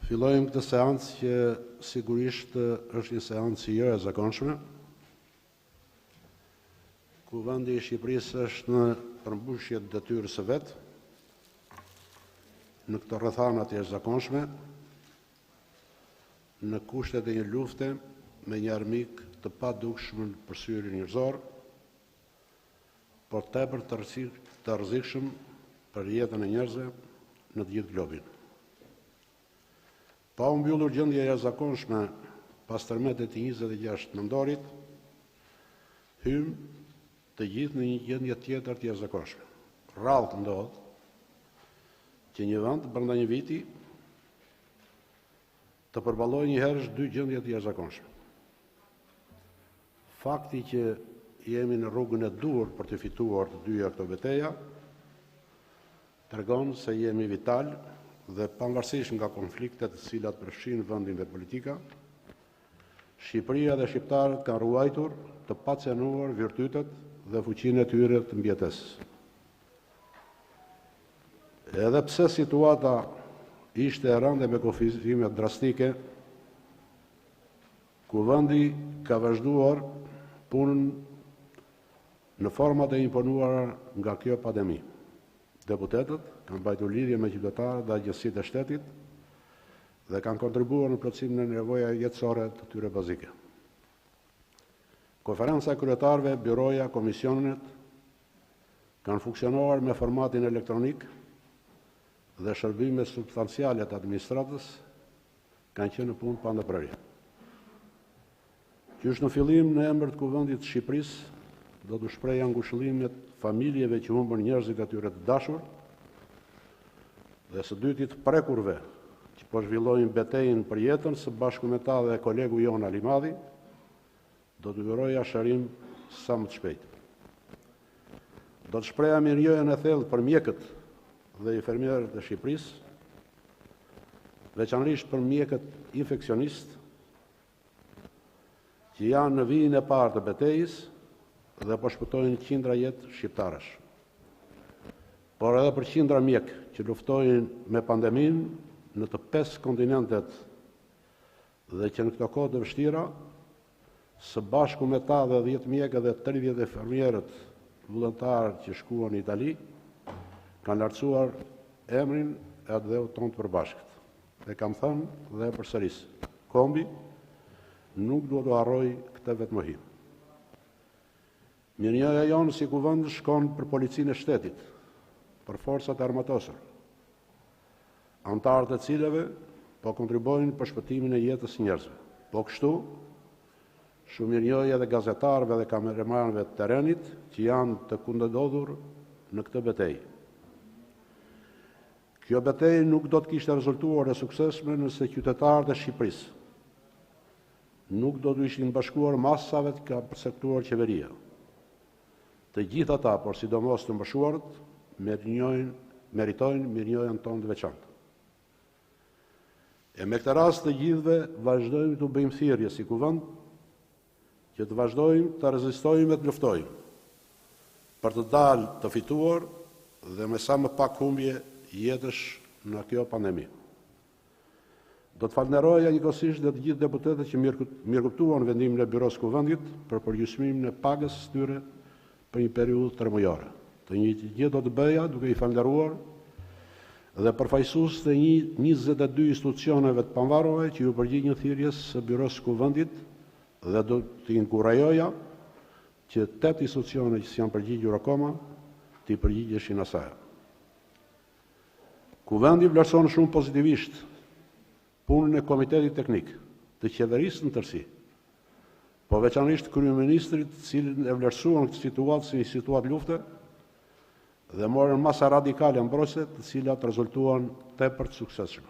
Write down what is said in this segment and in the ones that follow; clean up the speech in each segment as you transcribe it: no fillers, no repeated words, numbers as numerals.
Fillojmë këtë seancë që sigurisht është një seancë jo e zakonshme, ku vendi i Shqipërisë është në përmbushje të detyrës së vet, në këto rrethana të jashtëzakonshme, në kushtet e një lufte me një armik të padukshëm për syrin njerëzor, por tepër të rrezikshëm për jetën e njerëzve në të gjithë globin. Pa u mbyllur gjendja e jashtëzakonshme pas tërmetit të 26 nëntorit, hym të gjithë në një gjendje tjetër të jashtëzakonshme. Rrallë ndodh që një vend brenda një viti të përballojë njëherësh dy gjendje të jashtëzakonshme. Fakti që jemi në rrugën e dur për të fituar të dyja këto betejë tregon se jemi vital dhe pavarësisht nga konfliktet të cilat përfshin vendin dhe politika, Shqipëria dhe shqiptarët kanë ruajtur të pacenuar virtytet dhe fuqinë e tyre të mbijetesës. Edhe pse situata ishte e rënde me kufizime drastike, ku vendi ka vazhduar punën në format e imponuara nga kjo pandemi. Deputetët kanë mbajtur lidhje me qytetarët dhe agjësitë e shtetit dhe kanë kontribuar në plotësimin e nevojave jetësore të tyre bazike. Konferenca e kryetarëve, byroja, komisionet kanë funksionuar me formatin elektronik dhe shërbime substanciale të administratës kanë qenë në punë pa ndërprerje. Qysh në fillim në emër të Kuvendit të Shqipërisë do të shpreh ngushëllimet familjeve që humbën njerëzit e tyre të dashur dhe së dyti të prekurve që po zhvillojnë betejën për jetën së bashku me ta dhe kolegu jon Ali Madhi, do të uroja shërim sa më të shpejt. Do të shpreha mirënjohjen e thellë për mjekët dhe infermierët e Shqipërisë, veçanërisht për mjekët infeksionistë që janë në vijin e parë të betejës dhe po shpëtojnë qindra jetë shqiptarësh. Por edhe për qindra mjek që luftojnë me pandemin në të 5 kontinentet dhe që në këto kohë të vështira, së bashku me ta dhe 10 mjekë dhe 30 infermierët vullnetarë që shkuan në Itali, kanë lartësuar emrin e atë dheu tonë të përbashkët. Dhe kam thënë dhe përsëris, kombi nuk duhet të harrojë këtë vetmohim. Mirënjohja jonë si kuvend shkon për policinë e shtetit, për forcat armatosur, antarët e cilëve po kontribojnë për shpëtimin e jetës së njerëzve. Po kështu, shumë mirënjohje edhe gazetarëve dhe kameramanëve të terrenit që janë të kundërdodhur në këtë betejë. Kjo betejë nuk do të kishte rezultuar e suksesshme nëse qytetarët e Shqipërisë nuk do të ishin bashkuar masave të ka përsektuar qeveria. Të gjithë ata, por sidomos të mbëshuarët, meritojnë mirënjohjen tonë të veçantë. E me këtë rast të gjithëve vazhdojmë të bëjmë thirrje si kuvend që të vazhdojmë të rezistojmë e të luftojmë për të dalë të fituar dhe me sa më pak humbje jetësh në kjo pandemi. Do të falënderoja njëkohësisht dhe të gjithë deputetët që mirëkuptuan vendimin e Byros së Kuvendit për përgjysmimin e pagës së tyre për një periudhë tërmujore. Të njëjtën gjë do të bëja duke i falënderuar dhe përfaqësues të 22 institucioneve të pavarura që ju përgjigjen thirrjes së Byros së Kuvendit dhe do të inkurajoja që 8 institucione që janë përgjigjur akoma të i përgjigjeshin asaj. Kuvendi vlerëson shumë pozitivisht punën e Komitetit Teknik të qeverisë në tërësi, po veçanërisht kryeministrit, të cilin e vlerësuan këtë situatë si një situatë lufte dhe morën masa radikale mbrojtëse, të cilat rezultuan tepër të suksesshme.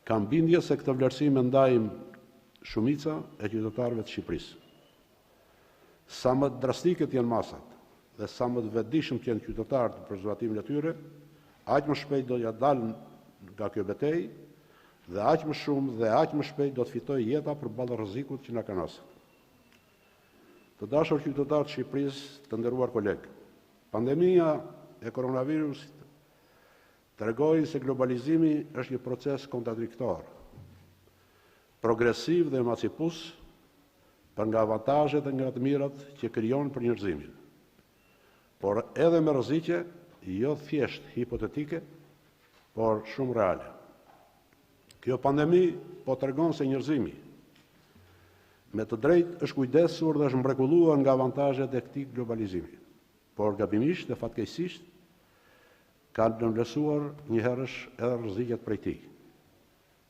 Kam bindje se këtë vlerësim e ndajmë shumica e qytetarëve të Shqipërisë. Sa më drastike të jenë masat dhe sa më të vetëdijshëm të jenë qytetarët për zbatimin e tyre, aq më shpejt do t'ja dalën nga kjo betejë dhe aq më shumë dhe aq më shpejt do të fitojë jeta përballë rrezikut që na kanosë. Të dashur qytetarë të Shqipërisë, të nderuar kolegë, pandemia e koronavirusit Tregoi se globalizimi është një proces kontradiktor, progresiv dhe emancipus, për nga avantazhet dhe nga të mirat që krijon për njerëzimin, por edhe me rreziqe jo thjesht hipotetike, por shumë reale. Kjo pandemi po tregon se njerëzimi me të drejtë është kujdesur dhe është mrekulluar nga avantazhet e këtij globalizimi, por gabimisht dhe fatkeqësisht kanë nënvlerësuar njëherësh edhe rreziqet prej tij.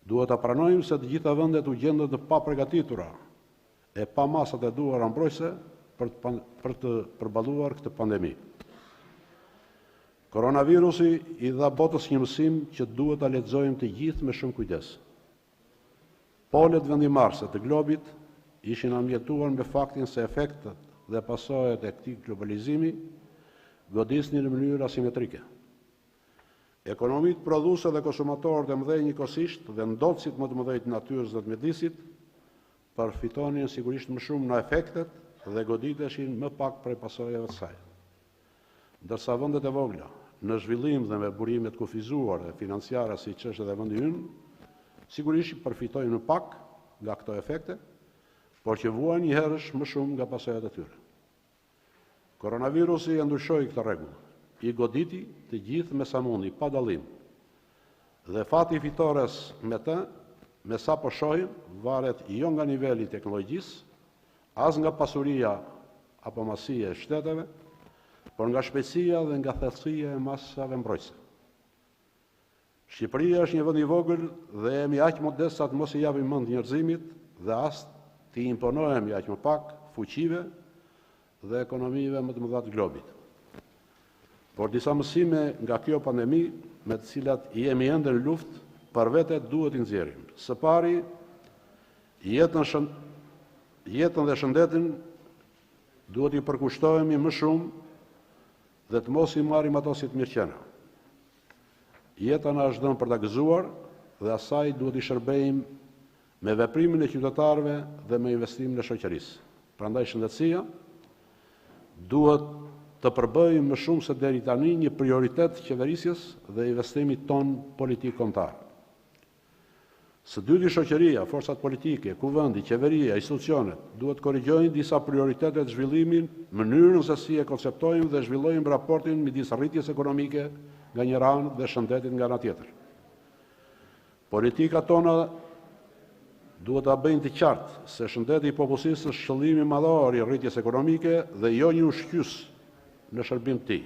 Duhet ta pranojmë se të gjitha vendet u gjendën të paprgatitura e pa masat e duara mbrojtëse për të përballuar këtë pandemi. Koronavirusi i dha botës një mësim që duhet ta lexojmë të gjithë me shumë kujdes. Polet vendimarrëse të globit ishin ambientuar me faktin se efektet dhe pasojat e këtij globalizimi godisnin në mënyrë asimetrike. Ekonomitë prodhuese dhe konsumatorët e mëdhenj njëkohësisht dhe ndotësit më të mëdhenj të natyrës dhe të mjedisit përfitonin sigurisht më shumë në efektet dhe goditeshin më pak prej pasojave të saj. Ndërsa vendet e vogla në zhvillim dhe me burime të kufizuar dhe financiare siç është edhe vendi ynë, sigurisht përfitojnë më pak nga këto efekte, por që vuajnë njëherësh më shumë nga pasojat e tyre. Koronavirusi e ndryshoi këtë rregull, i goditi të gjithë me sa mundi, pa dallim. Dhe fati fitores me të, me sa po shohim, varet jo nga niveli i teknologjisë, as nga pasuria apo masia e shteteve, por nga shpejtësia dhe nga thellësia e masave mbrojtëse. Shqipëria është një vend i vogël dhe jemi aq modest sa të mos i japim mend njerëzimit dhe as të imponohemi aq më pak fuqive dhe ekonomive më të mëdha të globit. Por disa mësime nga kjo pandemi, me të cilat jemi ende në luftë, për vete duhet i nxjerrim. Së pari, jetën dhe shëndetin duhet i përkushtohemi më shumë dhe të mos i marrim ato si të mirëqenia. Jeta na është dhënë për ta gëzuar dhe asaj duhet i shërbejmë me veprimin e qytetarëve dhe me investimin e shoqërisë. Prandaj shëndetësia duhet të përbëjmë më shumë se deri tani një prioritet qeverisjes dhe investimit ton politik kombëtar. Së dyti shoqëria, forcat politike, kuvendi, qeveria, institucionet duhet korrigjojnë disa prioritete të zhvillimin, mënyrën se si e konceptojmë dhe zhvillojmë raportin midis rritjes ekonomike nga njëra anë dhe shëndetit nga ana tjetër. Politika tona duhet ta bëjnë të qartë se shëndeti i popullsisë është qëllimi madhor i rritjes ekonomike dhe jo një ushqys në shërbim të tij.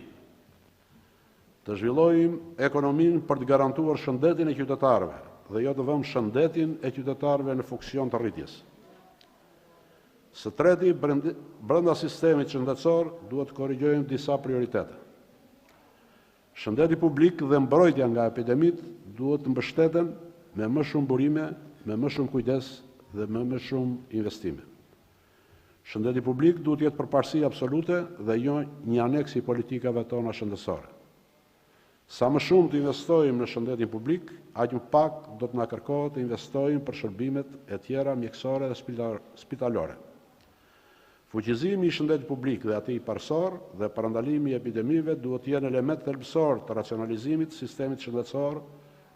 Të zhvillojmë ekonominë për të garantuar shëndetin e qytetarëve dhe jo të vëmë shëndetin e qytetarëve në funksion të rritjes. Së treti, brenda sistemit shëndetësor duhet të korrigjojmë disa prioritete. Shëndeti publik dhe mbrojtja nga epidemitë duhet të mbështeten me më shumë burime, me më shumë kujdes dhe me më shumë investime. Shëndeti publik duhet jetë përparësi absolute dhe jo një aneks i politikave tona shëndetësore. Sa më shumë të investojmë në shëndetin publik, aq më pak do të na kërkohet të investojmë për shërbimet e tjera mjekësore dhe spitalore. Fuqizimi i shëndetit publik dhe atij parsor dhe parandalimi i epidemive duhet të jenë element thelbësor të racionalizimit të sistemit shëndetësor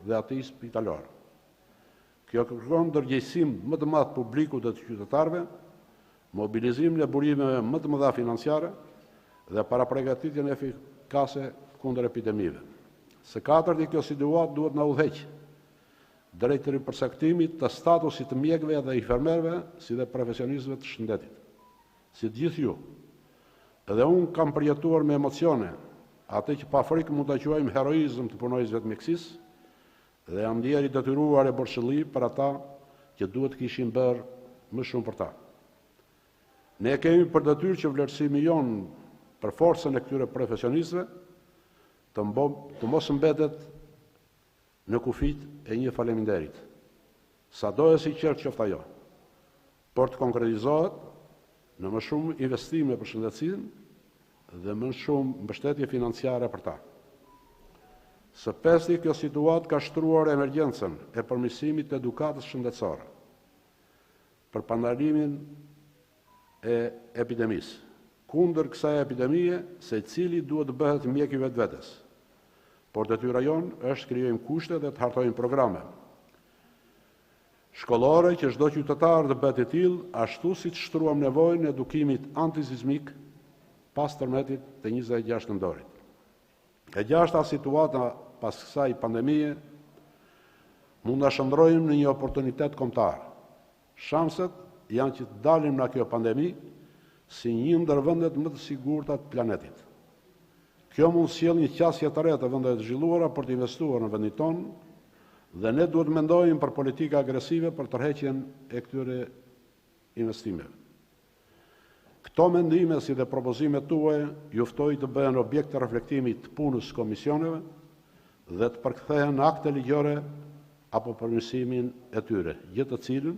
dhe atij spitalor. Kjo kërkon ndërgjegjësim më të madh publikut dhe të qytetarëve, mobilizimin e burimeve më të mëdha financiare dhe paraprgatitjen efikase kundër epidemive. Së katërti, kjo situatë duhet na udhëheq drejt ripërcaktimit të statusit të mjekëve dhe infermerëve si dhe profesionistëve të shëndetit. Si të gjithë ju, edhe unë kam përjetuar me emocione atë që pa frikë mund ta quajmë heroizëm të punojësve të mjekësisë dhe jam ndier i detyruar e borxhëlli për ata që duhet kishin bërë më shumë për ta. Ne kemi për detyrë që vlerësimi jonë për forcën e këtyre profesionistëve të mos mbetet në kufit e një faleminderit, sado e sinqert qoftë ajo, por të konkretizohet në më shumë investime për shëndetësinë dhe më shumë mbështetje financiare për ta. Së pesti, kjo situatë ka shtruar emergjencën e përmirësimit të edukatës shëndetësore për parandalimin e epidemisë. Kundër kësaj epidemie, secili duhet të bëhet mjek i vetvetes. por detyra jonë është krijojmë kushte dhe të hartojmë programe shkollore që çdo qytetar të bëhet i tillë, ashtu siç shtruam nevojën e edukimit antizizmik pas tërmetit të 26 nëntorit. E gjashta situata pas kësaj pandemie mund ta shndrojmë në një oportunitet kombëtar. Shanset janë që të dalim nga kjo pandemi si një ndër vendet më të sigurta të planetit. Kjo mund sjell një qasje të re të vendeve të zhvilluara për të investuar në vendin tonë dhe ne duhet mendojmë për politika agresive për tërheqjen e këtyre investimeve. Këto mendime si dhe propozimet tuaja ju ftoj të bëhen objekt të reflektimit të punës komisioneve dhe të përkthehen në akte ligjore apo përmirësimin e tyre, gjë të cilën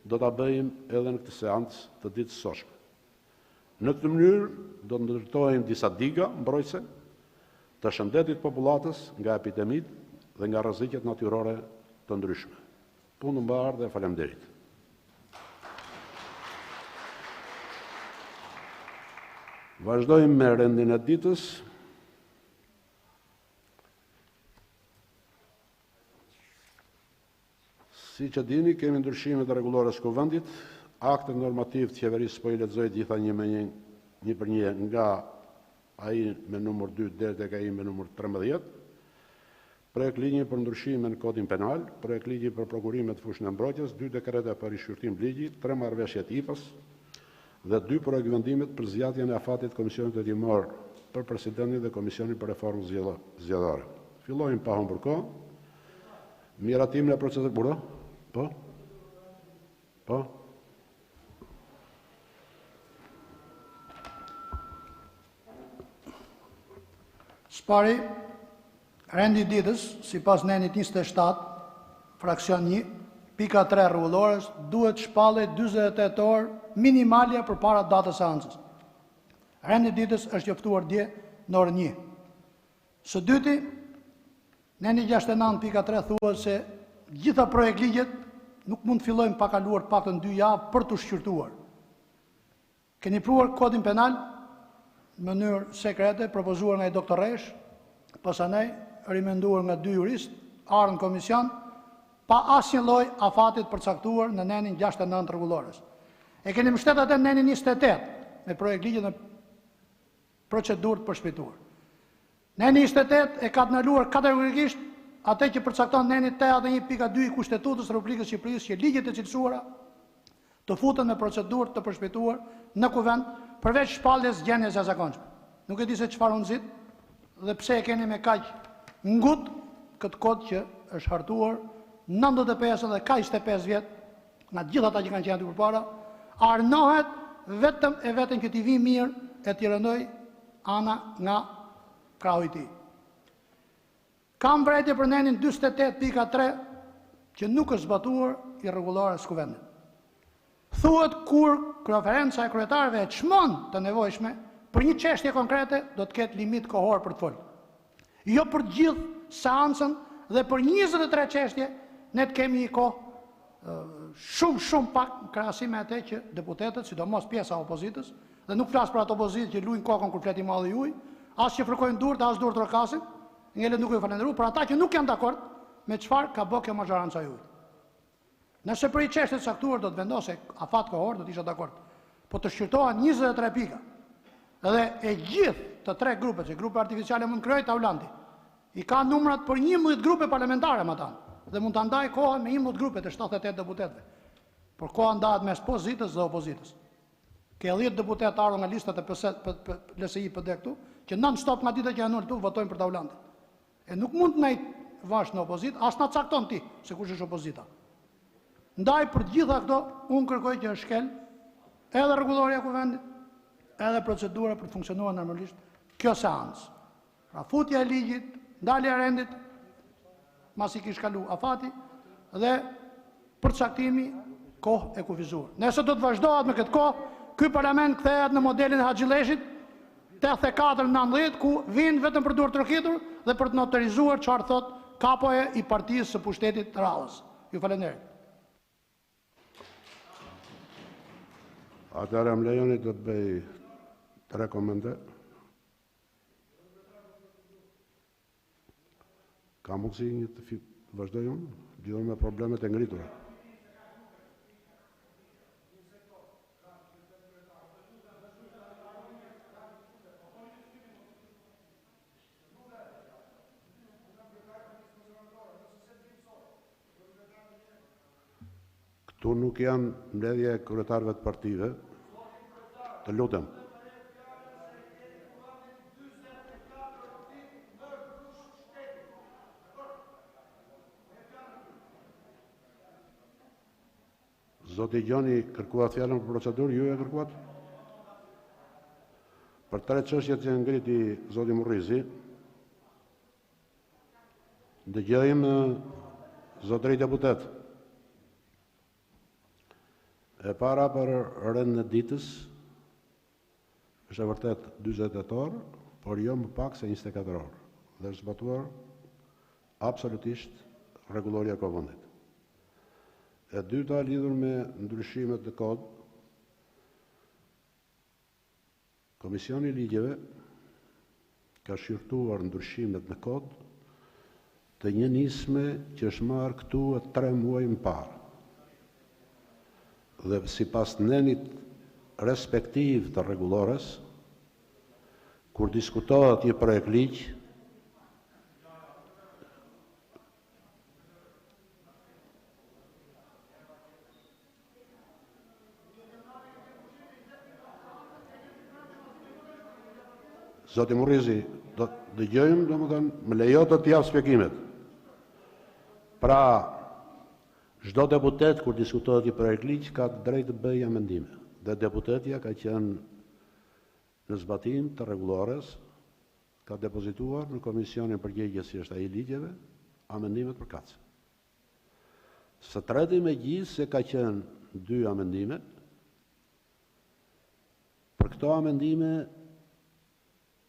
do ta bëjmë edhe në këtë seancë të ditës së sotme. Në këtë mënyrë do të ndërtojmë disa diga mbrojtëse të shëndetit popullatës nga epidemitë dhe nga rreziqet natyrore të ndryshme. Punë mbar dhe faleminderit. Vazhdojmë me rendin e ditës. Si që dini, kemi ndryshimet e rregullores kuvendit, aktet normativ të qeverisë po i lexoj gjitha një për një nga ai me numër 2 deri tek ai me numër 13. Projekt ligji për ndryshime në kodin penal, projekt ligji për prokurimet fushën e mbrojtjes, 2 dekrete për rishqyrtim ligji, 3 marrëveshje të IPA-s dhe 2 projekt vendimet për zgjatjen e afatit Komisionit Hetimor për presidentin dhe Komisionin për reformën zgjedhore. Fillojmë pa humbur kohë. Miratimin e procesit burë? Po? Spari, rendi ditës, si pas nenit 27, fraksion 1, pika 3 rregullores, duhet shpallet 48 orë minimalja për para datës seancës. Rendi ditës është njoftuar dje në orën 1. Së dyti, neni 69 pika 3 thua se gjitha projekt ligjet nuk mund të fillojmë pa kaluar paktën 2 javë për të shqyrtuar. Keni pruar kodin penal në mënyrë sekrete, propozuar nga i doktor Resh, pastaj rimenduar nga 2 jurist, ardhën komision, pa asnjë lloj afatit përcaktuar në nenin 69 rregullores. E keni mbështet atë në nenin 28 me projekt ligje në procedurë të përshpejtuar. Neni 28 e ka ndaluar kategorikisht atë që përcakton neni 81.2 i Kushtetutës së Republikës së Shqipërisë që ligjet e cilësuara të futen me procedurë të përshpejtuar në kuvend përveç shpalljes gjendjes së zakonshme. Nuk e di se çfarë unzit dhe pse e keni me kaq ngut këtë kod që është hartuar 95 dhe ka 25 vjet nga gjithë ata që kanë qenë aty përpara, arnohet vetëm e vetëm që t'i vi mirë e t'i rëndoj ana nga krahu i tij. Kam vërejtje për nenin 48.3 që nuk është zbatuar i rregullores kuvendit. Thuhet kur konferenca e kryetarëve e çmon të nevojshme për një çështje konkrete do të ketë limit kohor për të folur. Jo për gjithë seancën dhe për 23 çështje ne të kemi një kohë shumë pak në krahasim me atë që deputetët, sidomos pjesa e opozitës, dhe nuk flas për ato opozitë që luajnë kokën kur flet i madh i juaj, as që frikojnë durët, as durët rokasin, ngjelet nuk ju falenderoj, por ata që nuk janë dakord me çfarë ka bë kjo majoranca juaj. Nëse për i çështje të caktuar do të vendose afat kohor, do të isha dakord. Po të shqyrtohen 23 pika. Dhe e gjithë të 3 grupet, që grupe artificiale mund krijojë Taulanti, i ka numrat për 11 grupe parlamentare me ata, dhe mund ta ndaj kohën me 11 grupe të 78 deputetëve. Por koha ndahet mes pozitës dhe opozitës. Ke 10 deputetë ardhur nga listat e LSI PD këtu, që non stop nga dita që janë këtu votojnë për Taulantin. E nuk mund të ndaj vash në opozitë, as na cakton ti se kush është opozita. Ndaj për gjitha këto, unë kërkoj që është shkel edhe rregulloria e kuvendit, edhe procedura për të funksionuar normalisht kjo seancë. Pra futja e ligjit, ndalja e rendit, masi kish kalu afati, dhe përcaktimi kohë e kufizuar. Nëse do të vazhdohet me këtë kohë, ky parlament kthehet në modelin e Haxhilleshit 84-19, ku vinë vetëm për duart trokitur dhe për të noterizuar çfarë thot kapoja i partisë së pushtetit të radhës. Ju falenderoj. Atëherë më lejoni të bëj 3 komente. Ka mundësi një të vazhdoj unë, lidhur me problemet e ngritura. Këtu nuk janë mbledhje e kryetarëve të partive, të lutem. Zoti Gjoni kërkuat fjalën për procedurë, ju e kërkuat? Për 3 çështjet që ngriti zoti Murrizi, dëgjojmë zotëri deputet. E para për rëndën e ditës, është e vërtet 48 orë, por jo më pak se 24 orë. Dhe është zbatuar absolutisht rregulloria e Vendit. E dyta lidhur me ndryshimet në kod, Komisioni i Ligjeve ka shqyrtuar ndryshimet në kod të një nisme që është marrë këtu e 3 muaj më parë. Dhe sipas nenit respektiv të rregullores, kur diskutohet një projekt ligj, Zoti Murrizi, do dëgjojmë, domethënë, më lejo të jap shpjegimet. Pra, çdo deputet kur diskutohet një projekt ligj ka drejtë të bëjë amendime. Dhe deputetja ka qenë në zbatim të rregullores, ka depozituar në Komisionin përgjegjës si është ai ligjeve amendimet përkatëse. Së treti megjithëse se ka qenë 2 amendime, për këto amendime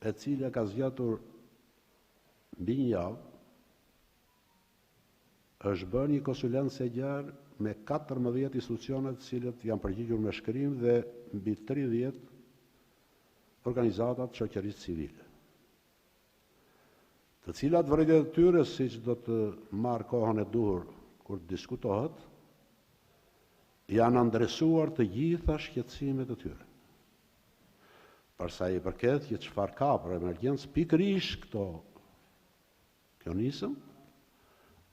e cila ka zgjatur mbi një javë, është bërë një konsulencë e gjarë me 14 institucionet të cilët janë përgjigjur me shkrim dhe mbi 30 organizatat shoqërisë civile. Të cilat vërejtjet e tyre, siç do të marrë kohën e duhur kur diskutohet, janë adresuar të gjitha shqetësimet e tyre. Për sa i përket që çfarë ka për emergjencë, pikërisht kjo nisëm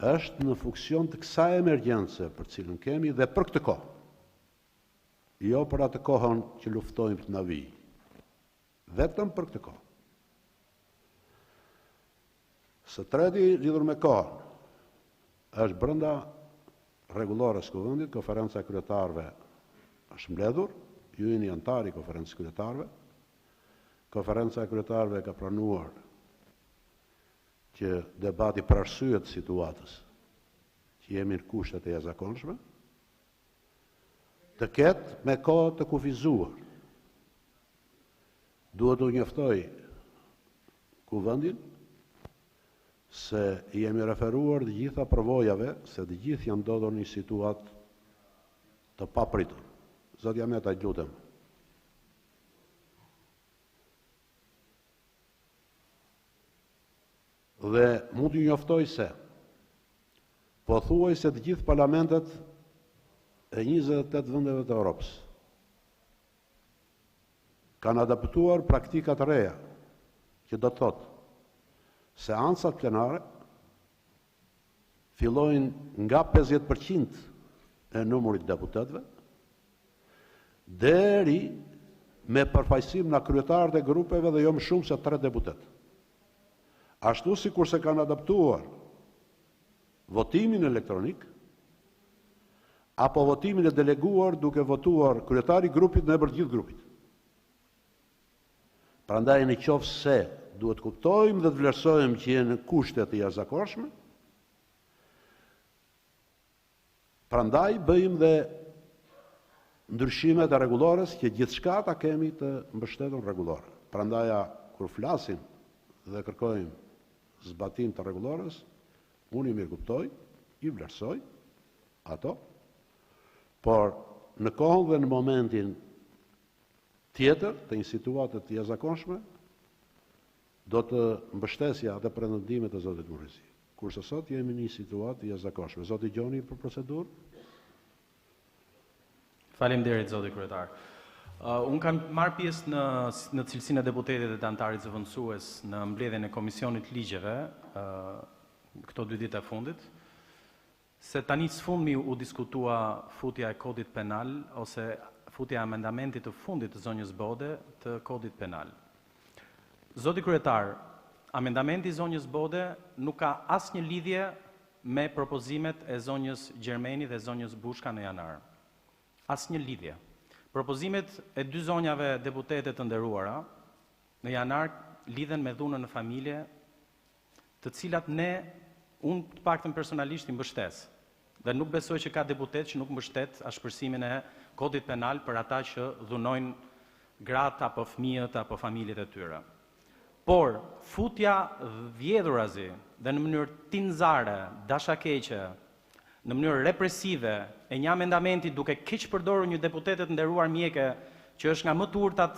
është në funksion të kësaj emergjence për cilën kemi dhe për këtë kohë. Jo për atë kohën që luftojmë të na vijë. Vetëm për këtë kohë. Së treti lidhur me kohën, është brenda rregullores së Vendit, konferenca e kryetarëve është mbledhur, ju jeni antar i konferencës së kryetarëve. Konferenca e kryetarëve ka pranuar që debati për arsye të situatës që jemi në kushtet e jashtëzakonshme të ketë me kohë të kufizuar. Duhet u njoftoj Vendin se jemi referuar të gjitha përvojave, se të gjithë janë ndodhur në një situatë të papritur. Zotja Meta, lutem. Dhe mund t'ju njoftoj se pothuajse të gjithë parlamentet e 28 vendeve të Europës kanë adaptuar praktikat reja, që do të thotë seancat plenare fillojnë nga 50% e numrit deputetëve deri me përfaqësim nga kryetarët e grupeve dhe jo më shumë se 3 deputet. Ashtu si kurse kanë adaptuar votimin elektronik, apo votimin e deleguar duke votuar kryetari i grupit në emër të gjithë grupit. Prandaj në qoftë se duhet kuptojmë dhe të vlerësojmë që janë kushte të jashtëzakonshme, prandaj bëjmë dhe ndryshimet e rregullores që gjithçka ta kemi të mbështetur rregullore. Prandaj kur flasim dhe kërkojmë zbatim të rregullores, unë i mirëkuptoj, i vlerësoj ato, por në kohën dhe në momentin tjetër të një situate të jashtëzakonshme, do të mbështesja atë pretendimet e zotit Murrizi. kurse sot jemi në një situatë jashtëzakonshme. Zoti Gjoni për procedurë. Faleminderit zoti kryetar. Unë kam marrë pjesë në cilësinë e deputetit dhe të antarit zëvendësues në mbledhjen e Komisionit Ligjeve këto 2 ditë e fundit, se tani sfundmi u diskutua futja e kodit penal ose futja e amendamentit të fundit të zonjës Bode të kodit penal. Zoti kryetar, amendamenti i zonjës Bode nuk ka asnjë lidhje me propozimet e zonjës Gjermeni dhe zonjës Bushka në janar. Asnjë lidhje. Propozimet e 2 zonjave deputete të nderuara në janar lidhen me dhunën në familje, të cilat unë të paktën personalisht i mbështes. Dhe nuk besoj që ka deputet që nuk mbështet ashpërsimin e kodit penal për ata që dhunojnë gratë apo fëmijët apo familjet e tyre. Por futja vjedhurazi dhe në mënyrë tinzare, dashakeqe, në mënyrë represive e një amendamenti duke keq përdorur një deputete të nderuar mjeke që është nga më të urtat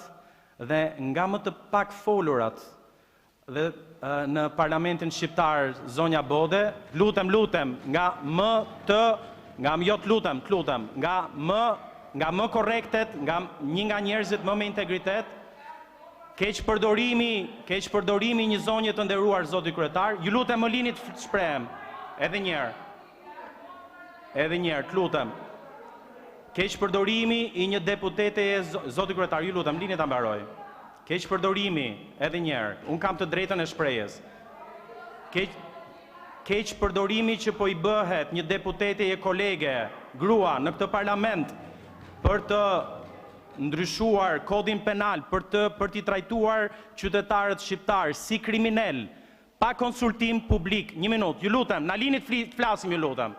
dhe nga më të pak folurat dhe në parlamentin shqiptar zonja Bode, lutem, nga më korrektet, nga një nga njerëzit më me integritet, keq përdorimi një zonje të nderuar zoti kryetar, ju lutem më lini të shprehem, edhe njerë, të lutem. Keq përdorimi i një deputete zoti kryetar, ju lutem, lini ta mbaroj. Keq përdorimi, edhe njerë, unë kam të drejtën e shprehjes. Keq përdorimi që po i bëhet një deputete e kolege, grua, në këtë parlament, për të ndryshuar kodin penal, për t'i trajtuar qytetarët shqiptarë si kriminal, pa konsultim publik. Një minutë, ju lutem, na lini të flasim, ju lutem.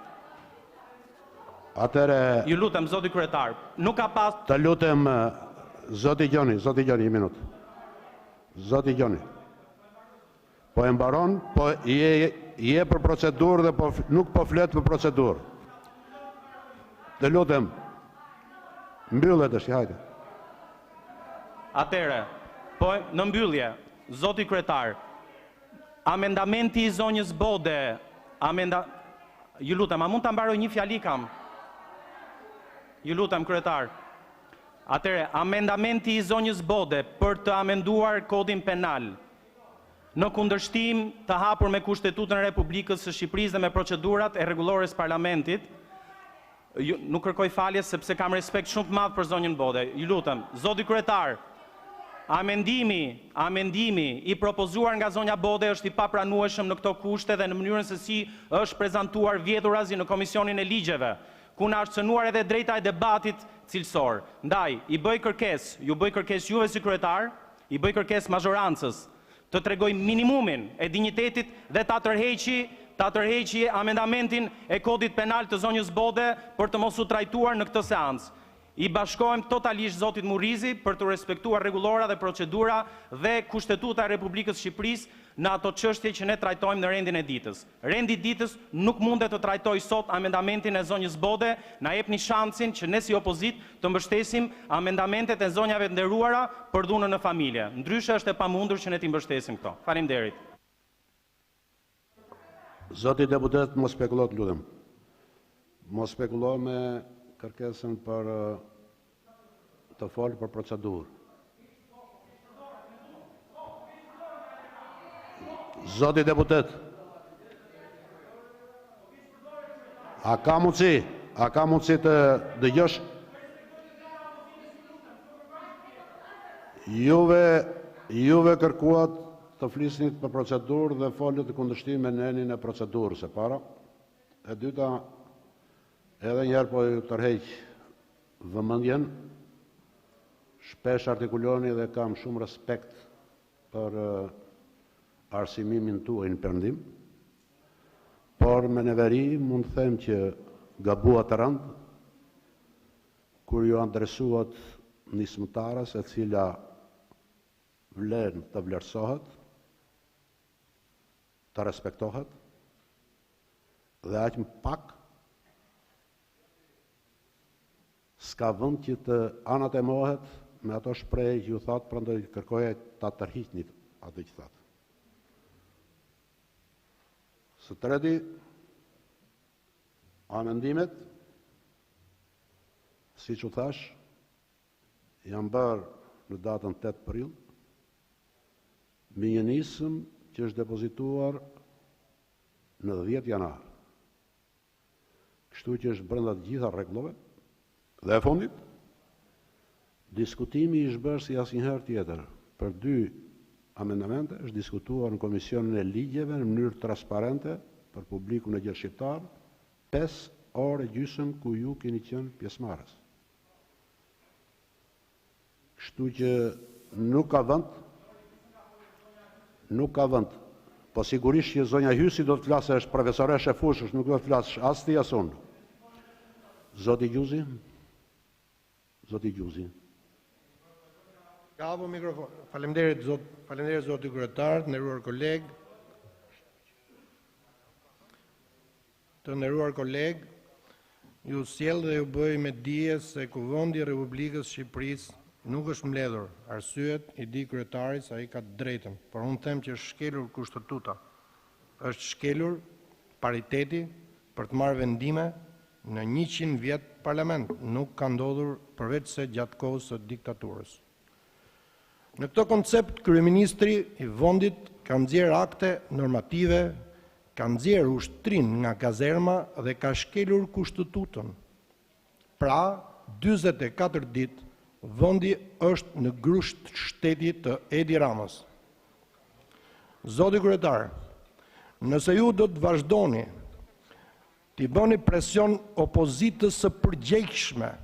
Atëre... Ju lutem, zoti kryetar, nuk ka pas... Të lutem, zoti Gjoni, një minutë. Zoti Gjoni. Po e mbaron, po je për procedurë dhe nuk po flet për procedurë. Të lutem, mbyllet është, hajde. Atere, po në mbyllje, zoti kryetar, amendamenti i zonjës Bode, ju lutem, a mund të mbaroj një fjali kam? Ju lutem, kryetar. Atere, amendamenti i zonjës Bode për të amenduar kodin penal në kundërshtim të hapur me Kushtetutën e Republikës së Shqipërisë dhe me procedurat e rregullores parlamentit, nuk kërkoj falje sepse kam respekt shumë të madh për zonjën Bode. Ju lutem, zoti kryetar, amendimi i propozuar nga zonja Bode është i papranueshëm në këto kushte dhe në mënyrën se si është prezantuar vjedhurazi në Komisionin e Ligjeve, ku na është cënuar edhe drejta e debatit cilësor. Ndaj, ju bëj kërkesë juve si kryetar, i bëj kërkesë mazhorancës të tregoj minimumin e dinjitetit dhe ta tërheqi amendamentin e kodit penal të zonjës Bode për të mos u trajtuar në këtë seancë. I bashkohem totalisht zotit Murrizi për të respektuar rregullora dhe procedura dhe Kushtetuta e Republikës Shqipërisë në ato çështje që ne trajtojmë në rendin e ditës. Rendi i ditës nuk mundet të trajtoj sot amendamentin e zonjës Bode, na jepni shansin që ne si opozit të mbështesim amendamentet e zonjave të nderuara për dhunën në familje. Ndryshe është e pamundur që ne t'i mbështesim këto. Faleminderit. Zoti deputet, mos spekulo, të lutem. Mos spekulo me kërkesën për të folë për procedurë. Zoti deputet, a ka mundësi të dëgjosh? Juve kërkuat të flisnit për procedurë dhe folët të kundërshtim me nenin e procedurës e para. E dyta, edhe njerë po ju tërheq vëmendjen, shpesh artikuloni dhe kam shumë respekt për arsimimin tuaj në perëndim, por me neveri mund të them që gabuat të rënd, kur ju adresuat nismëtarës e cila vlen të vlerësohet, të respektohet, dhe aq më pak s'ka vënd që të anatemohet me ato shprehje që ju thatë, prandaj kërkoja ta tërhiqni atë që thatë. Së treti, amendimet, si që thash, janë bërë në datën 8 prill, me një nisëm që është depozituar në 10 janar. Kështu që është brenda të gjitha rregullave. Dhe e fundit, diskutimi ishte bërë si asnjëherë tjetër. Për 2 amendamente është diskutuar në Komisionin e Ligjeve në mënyrë transparente për publikun e gjithë shqiptar, 5 orë e gjysmë ku ju keni qenë pjesëmarrës. Kështu që nuk ka vend, po sigurisht që zonja Hysi do të flasë, është profesoreshe fushës, nuk do të flasë as ti as unë. Zoti Gjuzi. Ka apo mikrofon. Faleminderit zoti kryetar, nderuar koleg. Të nderuar koleg, ju sjell dhe ju bëj me dije se Kuvendi i Republikës Shqipërisë nuk është mbledhur. Arsyet i di kryetarit se ai ka drejtën, por unë them që është shkelur kushtetuta. Është shkelur pariteti për të marrë vendime në 100 vjet parlament. Nuk ka ndodhur përveç se gjatë kohës së diktaturës. Në këtë koncept, kryeministri i vendit ka nxjerrë akte normative, ka nxjerrë ushtrin nga kazerma dhe ka shkelur kushtetutën. Pra, 44 ditë vendi është në grusht shtetit të Edi Ramës. Zoti kryetar, nëse ju do të vazhdoni t'i bëni presion opozitës së përgjegjshme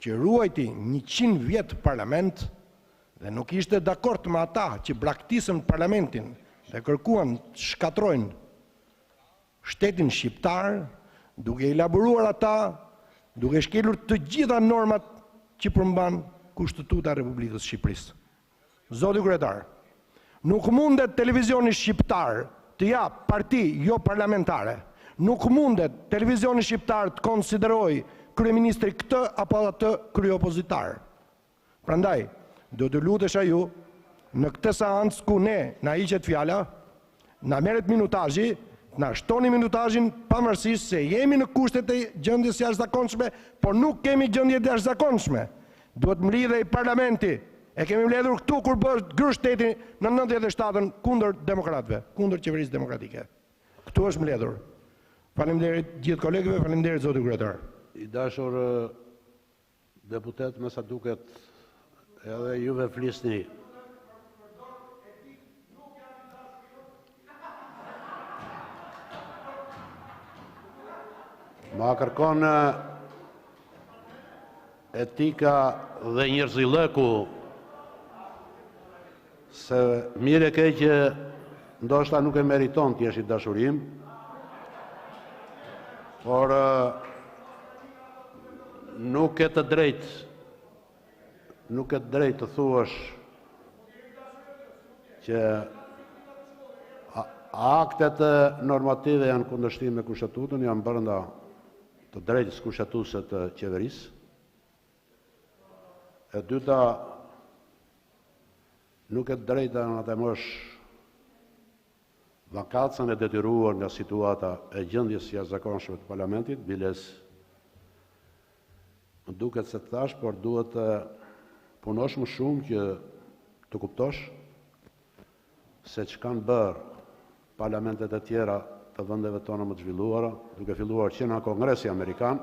që ruajti 100 vjet parlament dhe nuk ishte dakord me ata që braktisën parlamentin dhe kërkuan të shkatrojnë shtetin shqiptar, duke elaboruar ata, duke shkelur të gjitha normat që përmban Kushtetuta e Republikës Shqipërisë. Zoti kryetar, nuk mundet televizioni shqiptar të jap parti jo parlamentare. Nuk mundet televizioni shqiptar të konsideroj kryeministri këtë apo atë kryeopozitar. Prandaj, do të lutesha ju në këtë seancë ku ne na hiqet fjala, na merret minutazhi, na shtoni minutazhin pavarësisht se jemi në kushtet e gjendjes jashtëzakonshme, por nuk kemi gjendje të jashtëzakonshme. Duhet mlidhej parlamenti. E kemi mbledhur këtu kur bëhet grushteti në 97-ën kundër demokratëve, kundër qeverisë demokratike. Këtu është mbledhur. Faleminderit gjithë kolegëve, faleminderit zoti kryetar. I dashur deputet, me sa duket edhe juve flisni. Ma kërkon etika dhe njerëzillëku, se mire ke që ndoshta nuk e meriton të jesh i dashurim, por nuk e të drejt të thuash që aktet normative janë kundërshtim me Kushtetutën, janë brenda të drejtës kushtetuese të qeverisë. E dyta, nuk e drejta në të mësh vakacën e detyruar nga situata e gjendjes jashtëzakonshme të parlamentit, biles më duket se të thash, por duhet të punosh më shumë që të kuptosh se që kanë bërë parlamentet e tjera të vendeve tona më të zhvilluara, duke filluar që nga Kongresi Amerikan,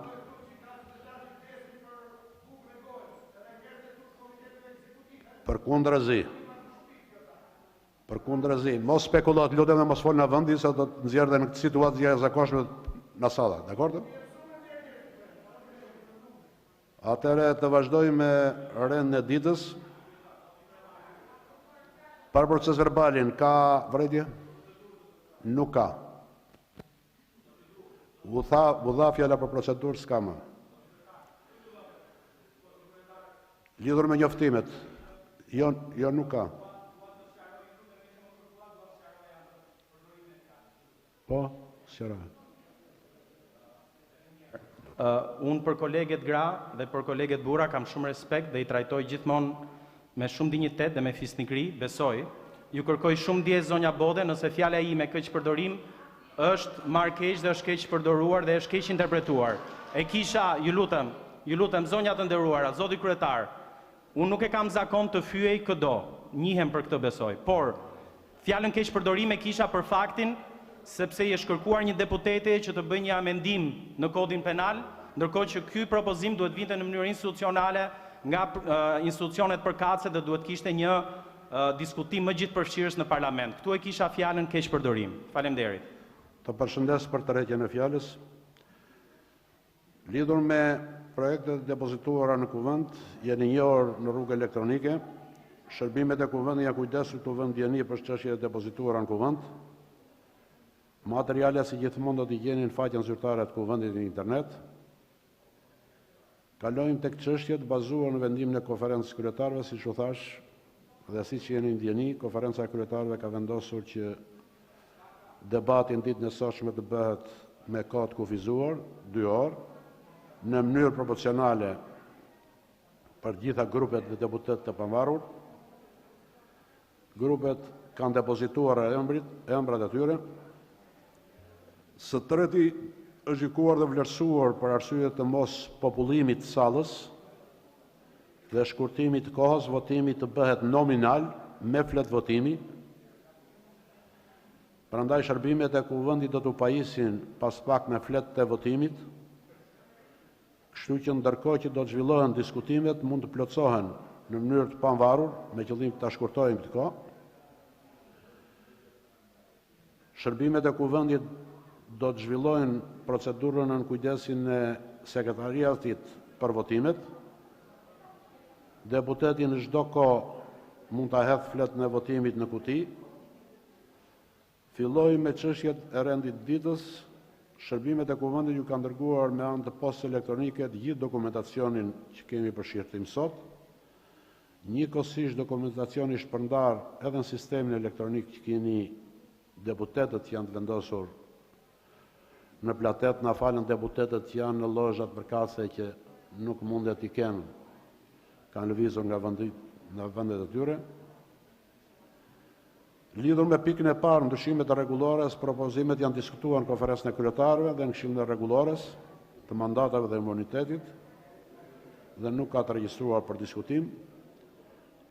përkundërzi, mos spekulat, lutem dhe mos fol në vendi, se do të nxjerrë dhe në këtë situatë të jashtëzakonshme në salla, dakord? Atëherë të vazhdoj me rendin e ditës. Për proces verbalin, ka vërejtje? Nuk ka. U dha fjala për procedurë, s'ka më. Lidhur me njoftimet, jo nuk ka. Po, sërave. Unë për koleget gra dhe për koleget bura kam shumë respekt dhe i trajtoj gjithmonë me shumë dinjitet dhe me fisnikri, besoj. Ju kërkoj shumë ndjes zonja Bode, nëse fjala ime këtë përdorim është marrë keq dhe është keq përdoruar dhe është keq interpretuar. E kisha, ju lutem, zonja të nderuara, zoti kryetar, unë nuk e kam zakon të fyej këdo, njihem për këtë besoj, por fjalën keq përdorim e kisha për faktin sepse i është kërkuar një deputete që të bëjë një amendim në kodin penal, ndërkohë që ky propozim duhet vinte në mënyrë institucionale nga institucionet përkatëse dhe duhet kishte një diskutim më gjithëpërfshirës në parlament. Këtu e kisha fjalën keq përdorim. Faleminderit. Të përshëndes për tërheqjen e fjalës. Lidhur me projektet depozituara në kuvend, jeni njohur në rrugë elektronike. Shërbimet e kuvendit janë kujdesur të vënë ndjeni për çështjet e depozituara në kuvend. Materialet si gjithmonë do t'i gjeni në faqen zyrtare të kuvendit në internet. Kalojmë tek çështjet bazuar në vendimin e konferencës kryetarëve, siç u thash, dhe siç jeni ndjeni, konferenca e kryetarëve ka vendosur që debatin ditën e sotshme të bëhet me kohë të kufizuar, 2 orë, në mënyrë proporcionale për gjitha grupet dhe deputet të pavarur. Grupet kanë depozituar emrat e tyre. Së treti është gjykuar dhe vlerësuar për arsye të mos popullimit të sallës dhe shkurtimit të kohës, votimi të bëhet nominal me flet votimi. Prandaj shërbimet e kuvendit do t'u pajisin pas pak me flet të votimit, kështu që ndërkohë që do të zhvillohen diskutimet, mund të plotësohen në mënyrë të pavarur, me qëllim të shkurtojmë këtë kohë. Shërbimet e kuvendit do të zhvillojnë procedurën në kujdesin e sekretariatit për votimet. Deputeti në çdo kohë mund ta hedhë fletën e votimit në kuti. Fillojmë me çështjet e rendit ditës. Shërbimet e kuvendit ju kanë dërguar me anë të postës elektronike të gjithë dokumentacionin që kemi për shqirtim sot. Njëkohësisht dokumentacioni shpërndar edhe në sistemin elektronik që keni deputetët që janë të vendosur në platet, na falen deputetët që janë në lozhat përkatëse që nuk mundet t'i kenë, kanë lëvizur nga vendet e tyre. Lidhur me pikën e parë, ndryshimet e rregullores, propozimet janë diskutuar në konferencën e kryetarëve dhe në këshillin e rregullores të mandatave dhe imunitetit dhe nuk ka të regjistruar për diskutim.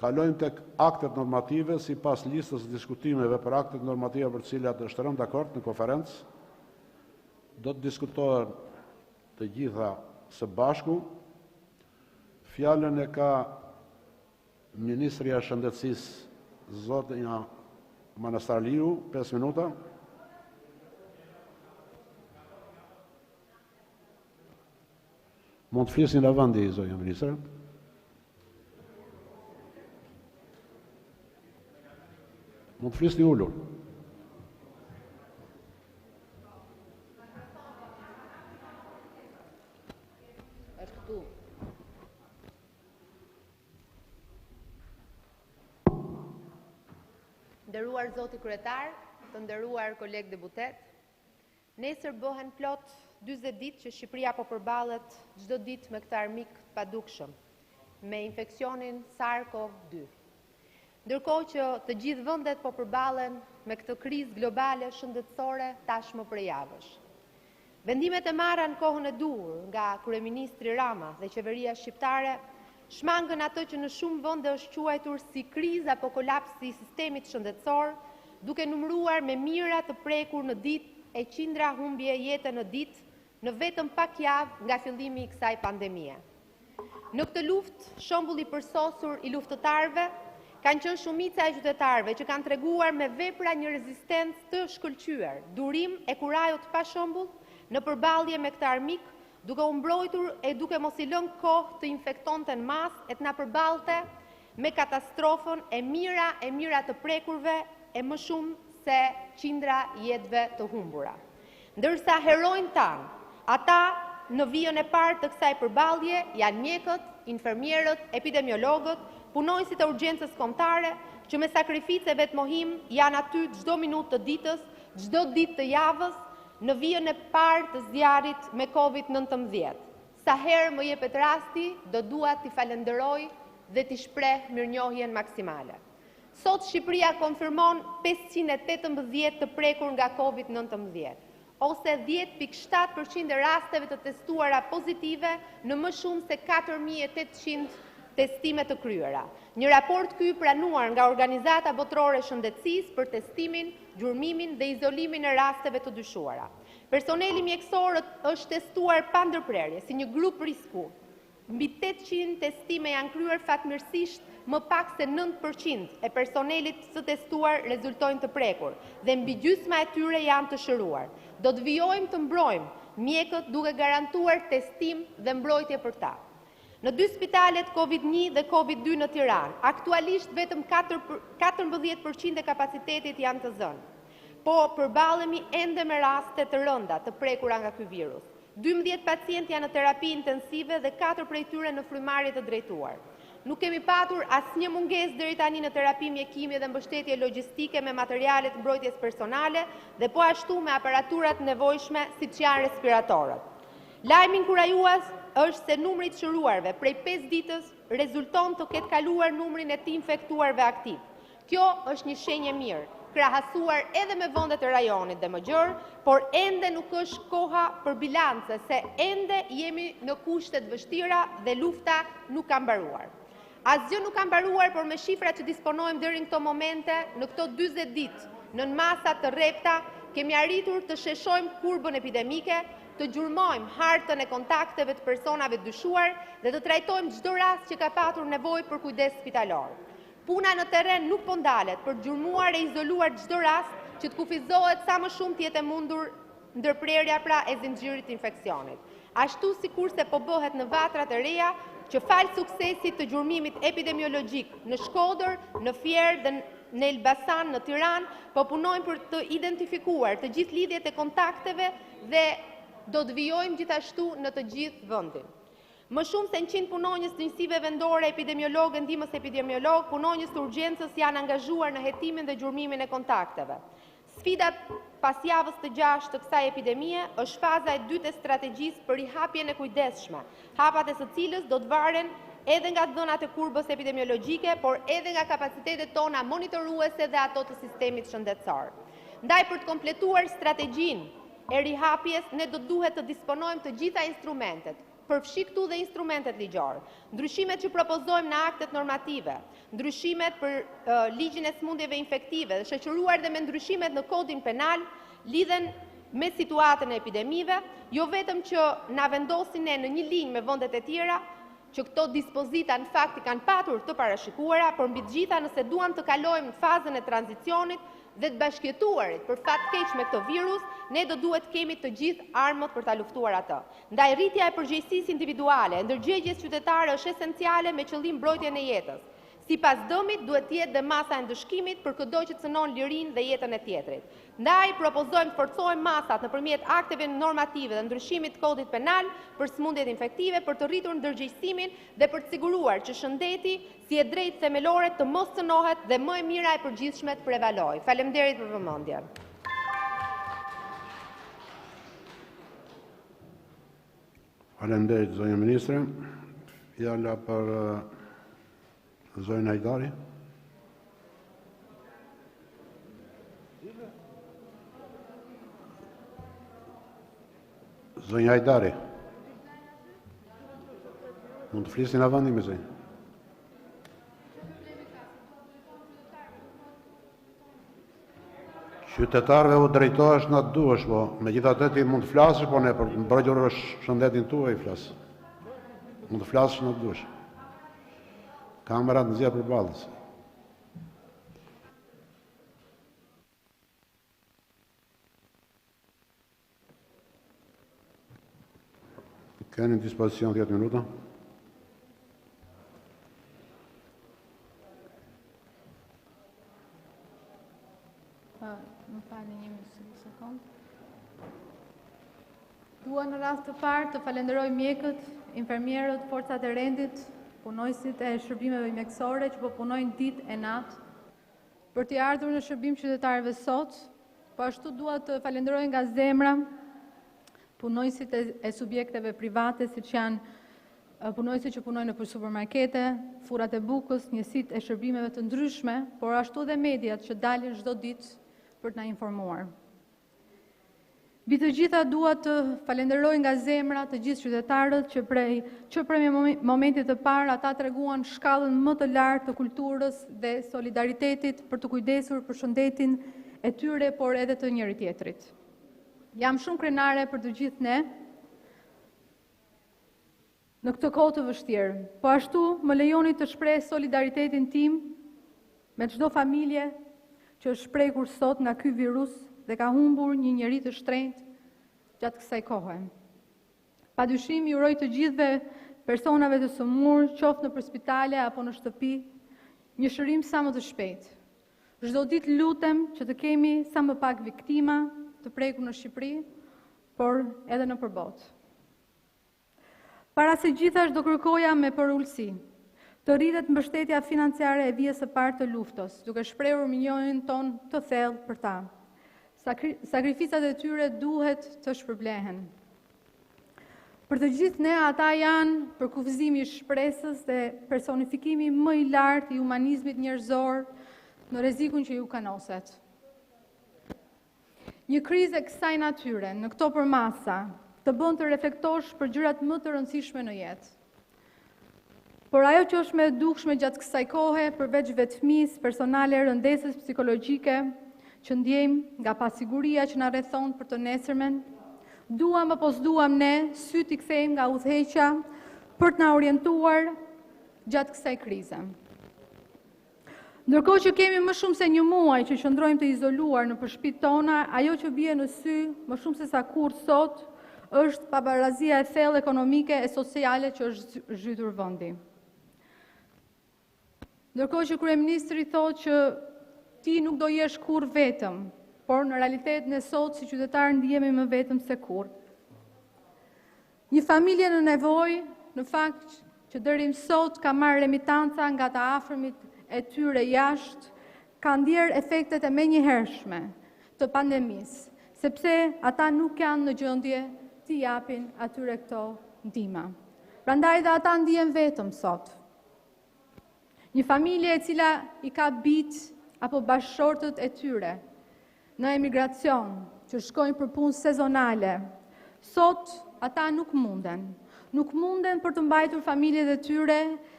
Kalojmë tek aktet normative sipas listës së diskutimeve për aktet normative për të cilat është rënë dakord në konferencë. Do të diskutohen të gjitha së bashku. Fjalën e ka Ministria e Shëndetësisë, zotënja Manastarliu, 5 minuta. Mund të flisni nga vendi, zonja Ministre. Mund të flisni ulur. Nderuar zoti kryetar, të nderuar kolegë deputet, nesër bëhen plot 40 ditë që Shqipëria po përballet çdo ditë me këtë armik të padukshëm, me infeksionin SARS-CoV-2. Ndërkohë që të gjithë vendet po përballen me këtë krizë globale shëndetësore tashmë prej javësh. Vendimet e marra në kohën e duhur nga kryeministri Rama dhe qeveria shqiptare shmangën ato që në shumë vende është quajtur si krizë apo kolapsi i sistemit shëndetësor, duke numëruar me mijëra të prekur në ditë e qindra humbje jete në ditë në vetëm pak javë nga fillimi i kësaj pandemie. Në këtë luftë, shembulli i përsosur i luftëtarëve kanë qenë shumica e qytetarëve që kanë treguar me vepra një rezistencë të shkëlqyer, durim e kurajut pa shembull në përballje me këtë armik, duke u mbrojtur e duke mos i lënë kohë të infektonte në masë e të na përballte me katastrofën e mira të prekurve e më shumë se qindra jetëve të humbura. Ndërsa heronjtë tanë, ata në vijën e parë të kësaj përballje janë mjekët, infermierët, epidemiologët, punonësit e urgjencës kombëtare, që me sakrificë e vetmohim janë aty çdo minutë të ditës, çdo ditë të javës, në vijën e parë të zjarrit me COVID-19. Sa herë më jepet rasti, do dua t'i falenderoj dhe t'i shpreh mirënjohjen maksimale. Sot Shqipëria konfirmon 518 të prekur nga COVID-19, ose 10.7% e rasteve të testuara pozitive në më shumë se 4.800 testime të kryera. Një raport ky pranuar nga Organizata Botërore e Shëndetësisë për testimin, gjurmimin dhe izolimin e rasteve të dyshuara. Personeli mjekësor është testuar pa ndërprerje si një grup risku. Mbi 800 testime janë kryer, fatmirësisht më pak se 9% e personelit të testuar rezultojnë të prekur dhe mbi gjysma e tyre janë të shëruar. Do të vijojmë të mbrojmë mjekët duke garantuar testim dhe mbrojtje për ta. Në 2 spitalet COVID-1 dhe COVID-2 në Tiranë, aktualisht vetëm 14% e kapacitetit janë të zënë, po përballemi ende me raste të rënda të prekura nga ky virus. 12 pacientë janë në terapi intensive dhe 4 prej tyre në frymarrje të drejtuar. Nuk kemi patur asnjë mungesë deri tani në terapi mjekimi dhe mbështetje logjistike me materialet mbrojtjes personale dhe po ashtu me aparaturat nevojshme siç janë respiratorët. Lajmi inkurajues është se numri i shëruarve prej 5 ditës rezulton të ketë kaluar numrin e të infektuarve aktiv. Kjo është një shenjë e mirë, krahasuar edhe me vendet e rajonit dhe më gjerë, por ende nuk është koha për bilance, se ende jemi në kushte të vështira dhe lufta nuk ka mbaruar. Asgjë nuk ka mbaruar, por me shifrat që disponojmë deri në këto momente, në këto 40 ditë, në masa të rrepta, kemi arritur të sheshojmë kurbën epidemike, të gjurmojmë hartën e kontakteve të personave dyshuar dhe të trajtojmë çdo rast që ka patur nevojë për kujdes spitalor. Puna në terren nuk po ndalet për të gjurmuar e izoluar çdo rast që të kufizohet sa më shumë të jetë e mundur ndërprerja e zinxhirit të infeksionit. Ashtu sikurse po bëhet në vatrat e reja që falë suksesit të gjurmimit epidemiologjik në Shkodër, në Fier dhe në Elbasan në Tiranë, po punojmë për të identifikuar të gjithë lidhjet e kontakteve dhe do të vijojmë gjithashtu në të gjithë vendin. Më shumë se 100 punonjës të njësive vendore, epidemiologë, ndihmës epidemiolog, punonjës të urgjencës janë angazhuar në hetimin dhe gjurmimin e kontakteve. Sfida pas javës të 6 të kësaj epidemie është faza e 2 e strategjisë për rihapjen e kujdesshme, hapat e së cilës do të varen edhe nga dhënat e kurbës epidemiologjike, por edhe nga kapacitetet tona monitoruese dhe ato të sistemit shëndetësor. Ndaj për të kompletuar strategjinë e rihapjes, ne do duhet të disponojmë të gjitha instrumentet, përfshi këtu dhe instrumentet ligjore, ndryshimet që propozojmë në aktet normative, ndryshimet për ligjin e smundjeve infektive dhe shoqëruar dhe me ndryshimet në kodin penal, lidhen me situatën e epidemive, jo vetëm që na vendosin ne në një linjë me vendet e tjera, që këto dispozita në fakt i kanë patur të parashikuara, por mbi të gjitha nëse duam të kalojmë në fazën e tranzicionit dhe të bashkëjetuarit për fat keq me këto virus, ne do duhet kemi të gjithë armët për ta luftuar atë. Ndaj rritja e përgjegjësisë individuale, ndërgjegjes qytetare është esenciale me qëllim mbrojtjen e jetës. Sipas dëmit duhet të jetë dhe masa e ndëshkimit për çdo që cënon lirinë dhe jetën e tjetrit. Ndaj propozojmë të forcojmë masat nëpërmjet akteve normative dhe ndryshimit të kodit penal për smundjet infektive për të rritur ndërgjegjësimin dhe për të siguruar që shëndeti si e drejtë themelore të mos cënohet dhe më e mira e përgjithshme të prevalojë. Faleminderit për vëmendjen. Faleminderit zonja ministre. Fjala për zonjën Hajdari. Zonja Hajdari. Mund të flisni në vendin me zonjë. Qytetarëve u drejtohesh në të duhesh, po megjithatë ti mund të flasësh, po ne për mbrojtjen e shëndetit tuaj flas. Mund të flasësh në të duhesh. Kamerat në zjerë për balës. Keni në dispozicion 10 minuta. Më falni një sekond. Dua në rast të parë të falenderoj mjekët, infermierët, forcat e rendit, punojësit e shërbimeve mjekësore që po punojnë ditë e natë për t'i ardhur në shërbim qytetarëve sot, po ashtu dua të falenderoj nga zemra punojësit e subjekteve private, siç janë punojësit që punojnë në për supermarkete, furat e bukës, njësitë e shërbimeve të ndryshme, por ashtu dhe mediat që dalin çdo ditë për të na informuar. Mbi të gjitha dua të falenderoj nga zemra të gjithë qytetarët që prej momentit të parë ata treguan shkallën më të lartë të kulturës dhe solidaritetit për të kujdesur për shëndetin e tyre, por edhe të njëri tjetrit. Jam shumë krenare për të gjithë ne në këtë kohë të vështirë, po ashtu më lejoni të shpreh solidaritetin tim me çdo familje që është shprekur sot nga ky virus dhe ka humbur një njeri të shtrenjtë gjatë kësaj kohe. Padyshim ju uroj të gjithëve personave të sëmurë, qoftë në spitale apo në shtëpi, një shërim sa më të shpejtë. Çdo ditë lutem që të kemi sa më pak viktima të prekur në Shqipëri, por edhe në përbot. Para se gjithashtu do kërkoja me përullësi të rritet mbështetja financiare e vijës së parë të luftës, duke shprehur minjonin ton të thellë për ta. Sakrificat e tyre duhet të shpërblehen. Për të gjithë ne ata janë përkufizimi i shpresës dhe personifikimi më i lartë i humanizmit njerëzor në rrezikun që ju kanoset. Një krizë e kësaj natyre, në këto përmasa, të bën të reflektosh për gjërat më të rëndësishme në jetë. Por ajo që është më e dukshme gjatë kësaj kohe, përveç vetmisë personale, rëndesës psikologjike që ndjejmë nga pasiguria që na rrethon për të nesërmen, duam apo s'duam ne sy t'i kthejmë nga udhëheqja për të na orientuar gjatë kësaj krize. Ndërkohë që kemi më shumë se një muaj që qëndrojmë të izoluar në shtëpitë tona, ajo që bie në sy më shumë se sa kurrë sot është pabarazia e thellë ekonomike e sociale që është zhytur vendi. Ndërkohë që kryeministri thotë që ti nuk do jesh kurrë vetëm, por në realitet ne sot si qytetarë ndihemi më vetëm se kurrë. Një familje në nevojë, në fakt që deri më sot ka marrë remitanca nga të afërmit e tyre jashtë, ka ndjerë efektet e menjëhershme të pandemisë, sepse ata nuk janë në gjendje t'i japin atyre këto ndihma. Prandaj dhe ata ndihen vetëm sot. Një familje e cila i ka bitë apo bashkëshortët e tyre në emigracion, që shkojnë për punë sezonale, sot ata nuk munden. Nuk munden për të mbajtur familjet e tyre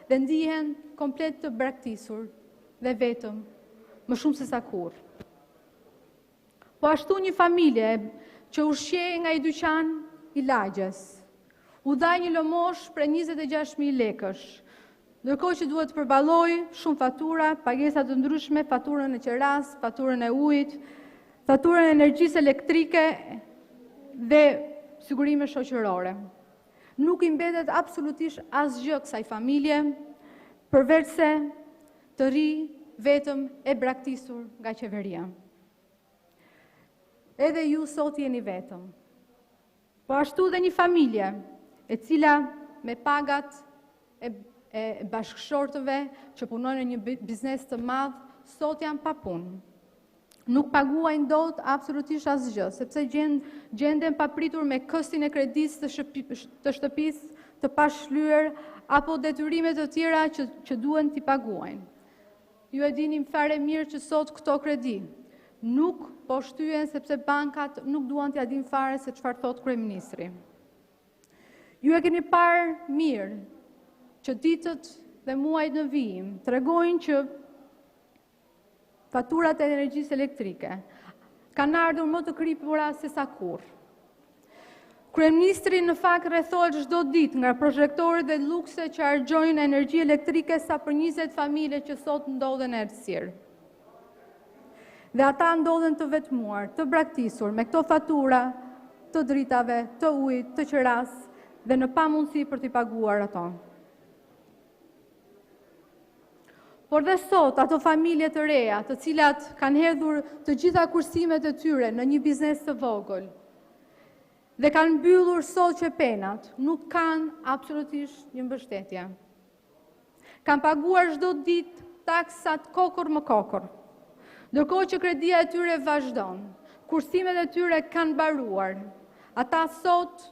dhe ndihen komplet të braktisur dhe vetëm, më shumë se sa kurrë. Po ashtu një familje që ushqej nga i dyqan i lagjes, u dha një lëmosh për 26.000 lekësh, ndërkohë që duhet të përballoj shumë fatura, pagesa të ndryshme, faturën e qeras, faturën e ujit, faturën e energjisë elektrike dhe sigurime shoqërore. Nuk i mbetet absolutisht asgjë kësaj familje, përveç se të ri vetëm e braktisur nga qeveria. Edhe ju sot jeni vetëm. Po ashtu dhe një familje e cila me pagat e bashkëshortëve që punojnë në një biznes të madh, sot janë pa punë. Nuk paguajnë dot absolutisht asgjë, sepse gjenden papritur me këstin e kredisë të shtëpisë të pashlyer apo detyrime të tjera që duhen t'i paguajnë. Ju e dini fare mirë që sot këto kredi nuk po shtyhen sepse bankat nuk duan t'ia dinë fare se çfarë thot kryeministri. Ju e keni parë mirë që ditët dhe muajt në vijim tregojnë që faturat e energjisë elektrike kanë ardhur më të kripura se sa kurrë. Kryeministri në fakt rrethohet çdo ditë nga projektorët e lukse që harxojnë energji elektrike sa për 20 familje që sot ndodhen në errësirë. Dhe ata ndodhen të vetmuar, të braktisur me këto fatura të dritave, të ujit, të qeras dhe në pamundësi për t'i paguar ato. Por dhe sot, ato familje të reja, të cilat kanë hedhur të gjitha kursimet e tyre në një biznes të vogël, dhe kanë mbyllur sot qepenat, nuk kanë absolutisht një mbështetje. Kanë paguar çdo ditë taksat kokër më kokër, ndërkohë që kredia e tyre vazhdon, kursimet e tyre kanë mbaruar. Ata sot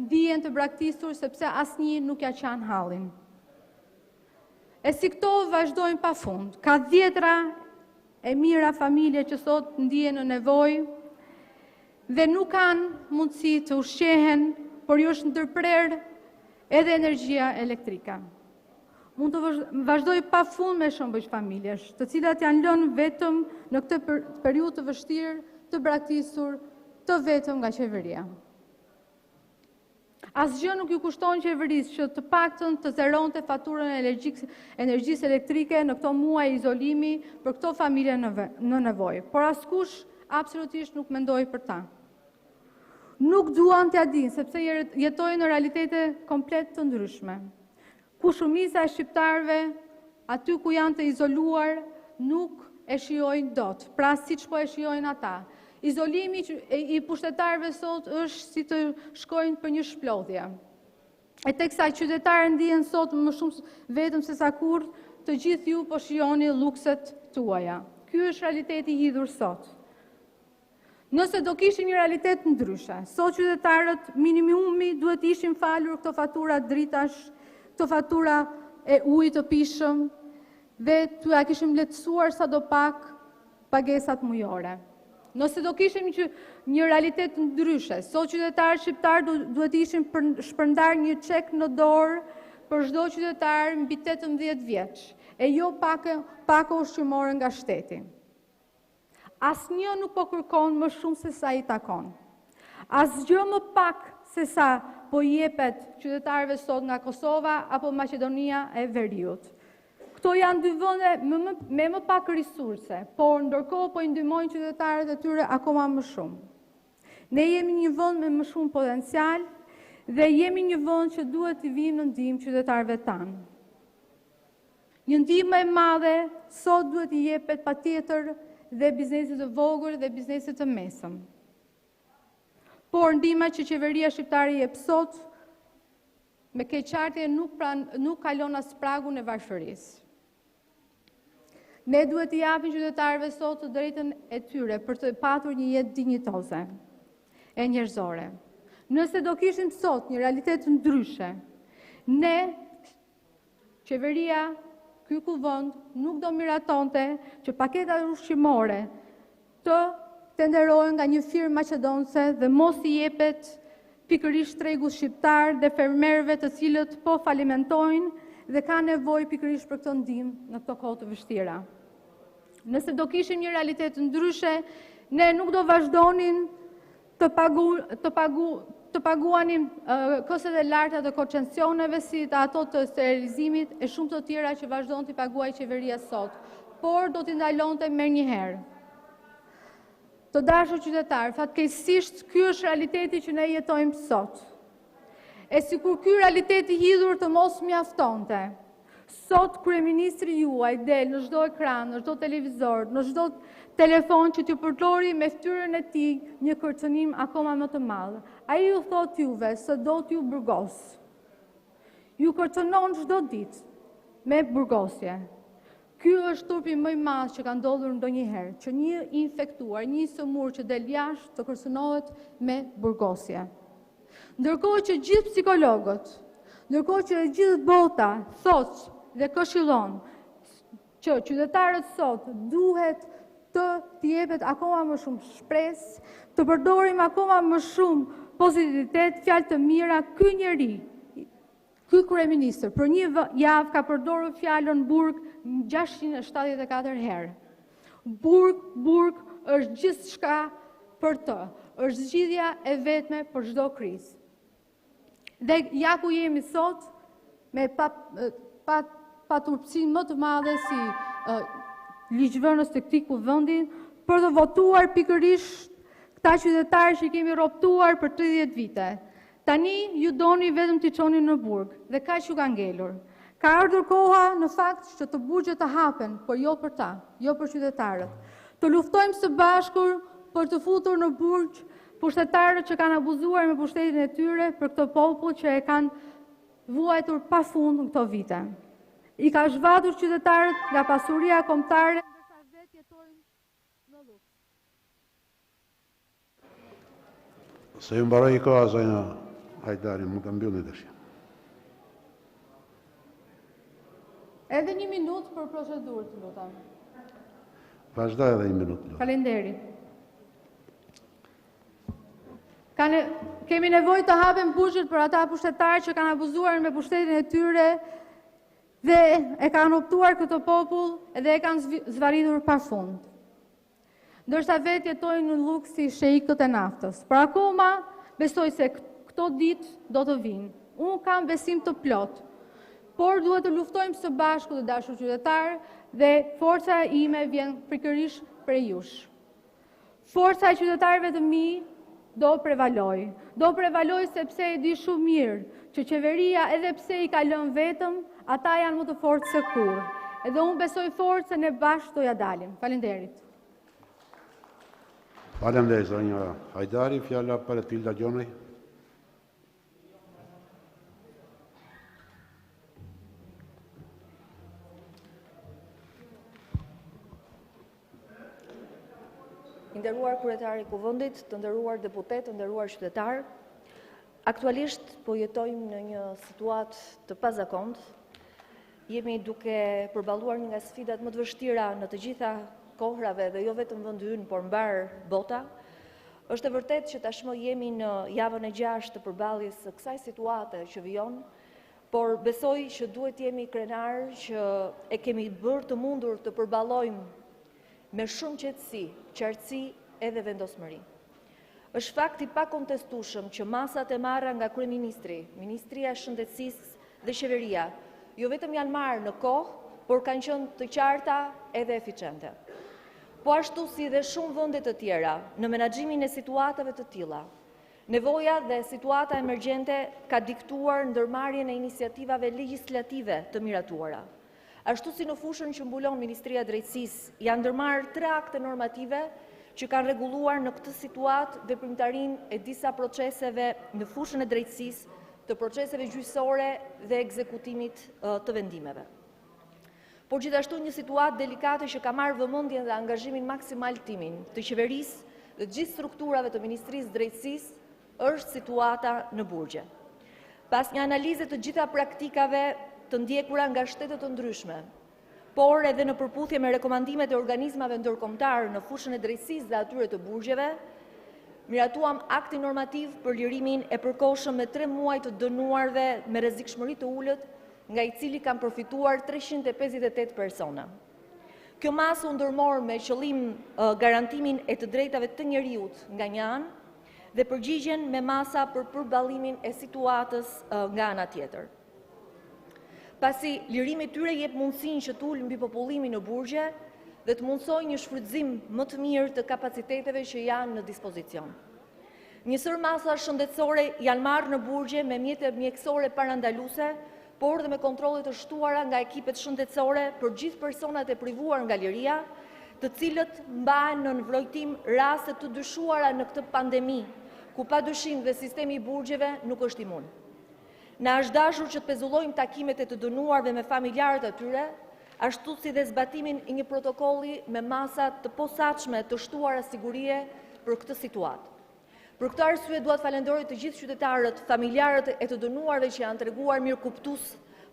ndihen të braktisur sepse asnjë nuk ja qan hallin. E si këto vazhdojnë pafund. Ka dhjetra e mira familje që sot ndihen në nevojë dhe nuk kanë mundësi të ushqehen, por ju është ndërprer edhe energjia elektrike. Mund të vazhdoj pafund me shembull familjesh, të cilat janë lënë vetëm në këtë periudhë të vështirë, të braktisur, të vetëm nga qeveria. Asgjë nuk ju kushton qeverisë që të paktën të zeronte faturën e energjisë elektrike në këto muaj izolimi për këto familje në nevojë, por askush absolutisht nuk mendoi për ta. Nuk duan t'ia dinë sepse jetojnë në realitete komplet të ndryshme, ku shumica e shqiptarëve aty ku janë të izoluar nuk e shijojnë dot, pra siç po e shijojnë ata. Izolimi i pushtetarëve sot është si të shkojnë për një shplodhje. E teksa qytetarët ndihen sot më shumë vetëm se sa kurrë, të gjithë ju po shijoni lukset tuaja. Ky është realiteti i hidhur sot. Nëse do kishim një realitet ndryshe, sot qytetarët minimumi duhet ishin falur këto fatura dritash, këto fatura e ujit të pishëm dhe t'ua kishim lehtësuar sadopak pagesat mujore. Nëse do kishim një realitet ndryshe, sot qytetarët shqiptarë duhet ishin shpërndar një çek në dorë për çdo qytetar mbi 18 vjeç, e jo paka ushqimore nga shteti. Asnjë nuk po kërkon më shumë se sa i takon. Asgjë më pak se sa po jepet qytetarëve sot nga Kosova apo Maqedonia e Veriut. Këto janë dy vende me më pak resurse, por ndërkohë po i ndihmojnë qytetarët e tyre akoma më shumë. Ne jemi një vend me më shumë potencial dhe jemi një vend që duhet t'i vijmë në ndihmë qytetarëve tanë. Një ndihmë e madhe sot duhet i jepet patjetër dhe biznesit të vogël dhe biznesit të mesëm. Por ndihma që qeveria shqiptare jep sot me keqardhje nuk kalon as pragun e varfërisë. Ne duhet t'i japim qytetarëve sot të drejtën e tyre për të patur një jetë dinjitoze e njerëzore. Nëse do kishim sot një realitet ndryshe, ne, qeveria, ky kuvend nuk do miratonte që paketat ushqimore të tenderohen nga një firmë maqedonse dhe mos i jepet pikërisht tregut shqiptar dhe fermerëve të cilët po falimentojnë dhe ka nevojë pikërisht për këtë ndihmë në këto kohë të vështira. Nëse do kishim një realitet ndryshe, ne nuk do vazhdonin të paguanin këstet e larta të koncesioneve si të ato të sterilizimit e shumë të tjera që vazhdon t'i paguaj qeveria sot, por do t'i ndalonte menjëherë. Të dashur qytetarë, fatkeqësisht ky është realiteti që ne jetojmë sot. E sikur ky realiteti hidhur të mos mjaftonte, sot kryeministri juaj del në çdo ekran, në çdo televizor, në çdo telefon që t'ju përdori me fytyrën e tij një kërcënim akoma më të madh. Ai ju thot juve se do t'ju burgos. Ju kërcënon çdo ditë me burgosje. Ky është turpi më i madh që ka ndodhur ndonjëherë, që një infektuar, një sëmur që del jashtë të kërcënohet me burgosje. Ndërkohë që gjithë psikologët, ndërkohë që gjithë bota thotë dhe këshillon që qytetarët sot duhet të jepet akoma më shumë shpresë, të përdorim akoma më shumë pozitivitet, fjalë të mira, ky njeri, ky kryeministër për një javë ka përdorur fjalën burg 674 herë. Burg është gjithçka për të, është zgjidhja e vetme për çdo krizë. Dhe ja ku jemi sot me paturpsinë më të madhe si ligjvënës të këtij kuvendi për të votuar pikërisht këta qytetarë që kemi rrobtuar për 30 vite. Tani ju doni vetëm t'i çoni në burg dhe kaq ju ka ngelur. Ka ardhur koha në fakt që të burgjet të hapen, por jo për ta, jo për qytetarët. Të luftojmë së bashku për të futur në burg pushtetarët që kanë abuzuar me pushtetin e tyre për këtë popull që e kanë vuajtur pafund në këto vite. I ka zhvatur qytetarët nga pasuria kombëtare, ndërsa vetë jetojnë në luks. Se ju mbaroi koha zonja Hajdari, mund të mbylli tash. Edhe 1 minutë për procedurë, të lutem. Vazhdoj edhe 1 minutë. lutem. Falenderit. Kemi nevojë të hapem burgjet për ata pushtetarë që kanë abuzuar me pushtetin e tyre dhe e kanë optuar këtë popull dhe e kanë zvaritur pafund. Ndërsa vetë jetojnë në luksi sheikët e naftës. Por akoma besoj se këto ditë do të vinë. Unë kam besim të plot, por duhet të luftojmë së bashku të dashur qytetarë dhe forca ime vjen pikërisht prej jush. Forca e qytetarëve të mi do prevaloj. Do prevaloj sepse e di shumë mirë që qeveria edhe pse i ka lënë vetëm, ata janë më të fortë se kur. Edhe unë besoj fort se ne bashkë do ja dalim. Faleminderit. Faleminderit zonja Hajdari, fjala për Tilda Gjonaj. I nderuar kryetari i Kuvendit, të nderuar deputet, të nderuar qytetar, aktualisht po jetojmë në një situatë të pazakontë. Jemi duke përballuar një nga sfidat më të vështira në të gjitha kohrave dhe jo vetëm vendi ynë, por mbar bota. Është e vërtetë që tashmë jemi në javën e 6 të përballjes së kësaj situate që vijon, por besoj që duhet jemi krenar që e kemi bërë të mundur të përballojmë me shumë qetësi, qartësi edhe vendosmëri. Është fakt i pakontestueshëm që masat e marra nga kryeministri, Ministria e Shëndetësisë dhe qeveria, jo vetëm janë marrë në kohë, por kanë qenë të qarta edhe eficiente. Po ashtu si dhe shumë vende të tjera në menaxhimin e situatave të tilla, nevoja dhe situata emergjente ka diktuar ndërmarrjen e iniciativave legjislative të miratuara. Ashtu si në fushën që mbulon Ministria e Drejtësisë, janë ndërmarrë 3 akte normative që kanë rregulluar në këtë situatë veprimtarinë e disa proceseve në fushën e drejtësisë, të proceseve gjyqësore dhe ekzekutimit të vendimeve. Por gjithashtu një situatë delikate që ka marrë vëmendjen dhe angazhimin maksimal timin të qeverisë dhe gjithë strukturave të Ministrisë Drejtësisë është situata në burgje. Pas një analize të gjitha praktikave të ndjekura nga shtetet të ndryshme, por edhe në përputhje me rekomandimet e organizmave ndërkombëtar në fushën e drejtësisë dhe atyre të burgjeve, miratuam aktin normativ për lirimin e përkohshëm me 3 muaj të dënuarve me rrezikshmëri të ulët, nga i cili kanë përfituar 358 persona. Kjo masë u ndërmor me qëllim garantimin e të drejtave të njeriut nga një anë dhe përgjigjen me masa për përballimin e situatës nga ana tjetër. Pasi lirimi tyre jep mundësinë që të ulë mbi popullimin në burgje dhe të mundsojë një shfrytëzim më të mirë të kapaciteteve që janë në dispozicion. Njësër masa shëndetësore janë marrë në burgje me mjete mjekësore parandaluese, por dhe me kontrole të shtuara nga ekipet shëndetësore për gjithë personat e privuar nga liria, të cilët mbahen në nënvrojtim raste të dyshuara në këtë pandemi, ku padyshim dhe sistemi i burgjeve nuk është imun. Na është dashur që të pezullojmë takimet e të dënuarve me familjarët e tyre, ashtu si dhe zbatimin e një protokolli me masa të posaçme të shtuara sigurie për këtë situatë. Për këtë arsye dua të falenderoj të gjithë qytetarët, familjarët e të dënuarve që janë treguar mirëkuptues,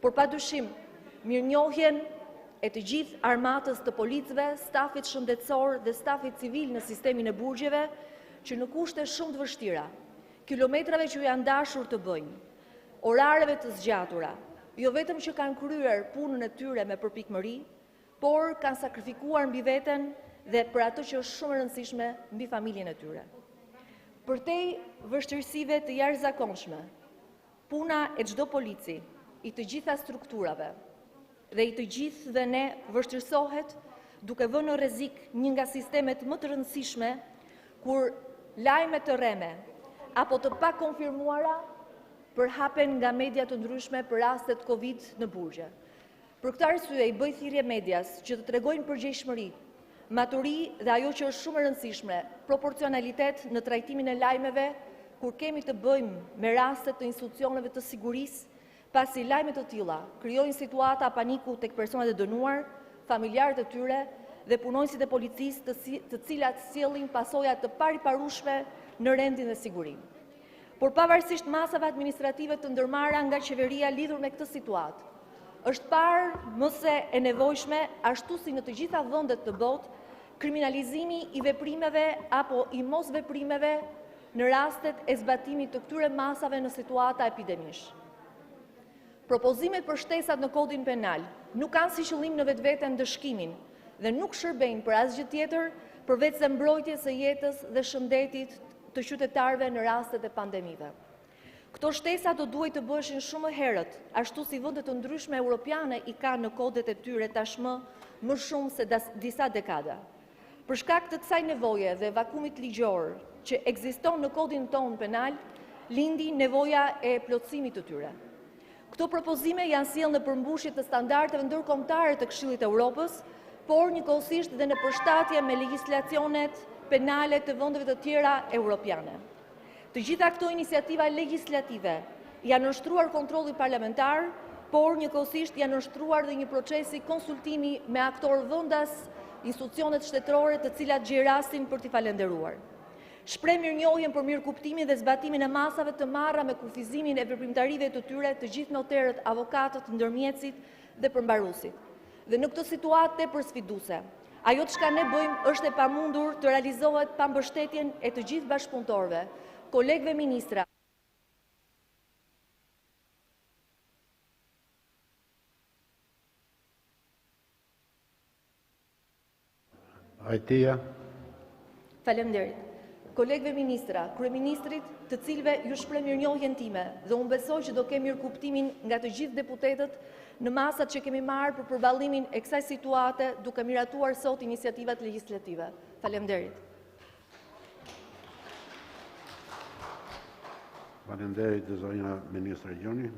por padyshim mirënjohjen e të gjithë armatës të policëve, stafit shëndetësor dhe stafit civil në sistemin e burgjeve, që në kushte shumë të vështira, kilometrave që janë dashur të bëjnë, orareve të zgjatura, jo vetëm që kanë kryer punën e tyre me përpikmëri, por kanë sakrifikuar mbi veten dhe për atë që është shumë e rëndësishme mbi familjen e tyre. Përtej vështirësive të jashtëzakonshme, puna e çdo polici, i të gjitha strukturave dhe i të gjithëve ne vështirësohet duke vënë në rrezik një nga sistemet më të rëndësishme kur lajme të rreme apo të pakonfirmuara përhapen nga media të ndryshme për rastet Covid në burgje. Për këtë arsye i bëj thirrje medias që të tregojnë përgjegjshmëri, maturi dhe ajo që është shumë e rëndësishme, proporcionalitet në trajtimin e lajmeve kur kemi të bëjmë me raste të institucioneve të sigurisë, pasi lajme të tilla krijojnë situata paniku tek personat e dënuar, familjarët e tyre dhe punonjësit e policisë të cilat sjellin pasoja të pariparueshme në rendin dhe sigurinë. Por pavarësisht masave administrative të ndërmarra nga qeveria lidhur me këtë situatë, është parë mëse e nevojshme, ashtu si në të gjitha vendet të botë, kriminalizimi i veprimeve apo i mos veprimeve në rastet e zbatimit të këtyre masave në situata epidemish. Propozimet për shtesat në kodin penal nuk kanë si qëllim në vetveten dëshkimin dhe nuk shërbejnë për asgjë tjetër përveç se mbrojtjes së jetës dhe shëndetit të qytetarëve në rastet e pandemive. Këto shtesa do duhet të bëheshin shumë herët, ashtu si vendet të ndryshme europiane i kanë në kodet e tyre tashmë më shumë se disa dekada. Për shkak të kësaj nevoje dhe vakumit ligjor që ekziston në kodin tonë penal, lindi nevoja e plotësimit të tyre. Këto propozime janë sjellë në përmbushje të standardeve ndërkombëtare të Këshillit të Evropës, por njëkohësisht dhe në përshtatje me legjislacionet penale të vendeve të tjera europiane. Të gjitha këto iniciativa legjislative janë nështruar kontrolli parlamentar, por njëkohësisht janë nështruar dhe një procesi konsultimi me aktorë vendas, institucionet shtetërore të cilat gjerasin për t'i falenderuar. Shpreh mirënjohjen për mirëkuptimin dhe zbatimin e masave të marra me kufizimin e veprimtarive të tyre të gjithë noterët, avokatët, ndërmjetësit dhe përmbaruesit. Dhe në këtë situatë tepër sfiduese, ajo çka ne bëjmë është e pamundur të realizohet pa mbështetjen e të gjithë bashkëpunëtorëve, kolegëve ministra. Ajtia. Faleminderit. Kolegëve ministra, kryeministrit, të cilëve ju shpreh mirënjohjen time dhe unë besoj që do kemi mirëkuptimin nga të gjithë deputetët në masat që kemi marrë për përballimin e kësaj situate duke miratuar sot iniciativat legjislative. Faleminderit. Faleminderit dhe zonja ministre Gjoni.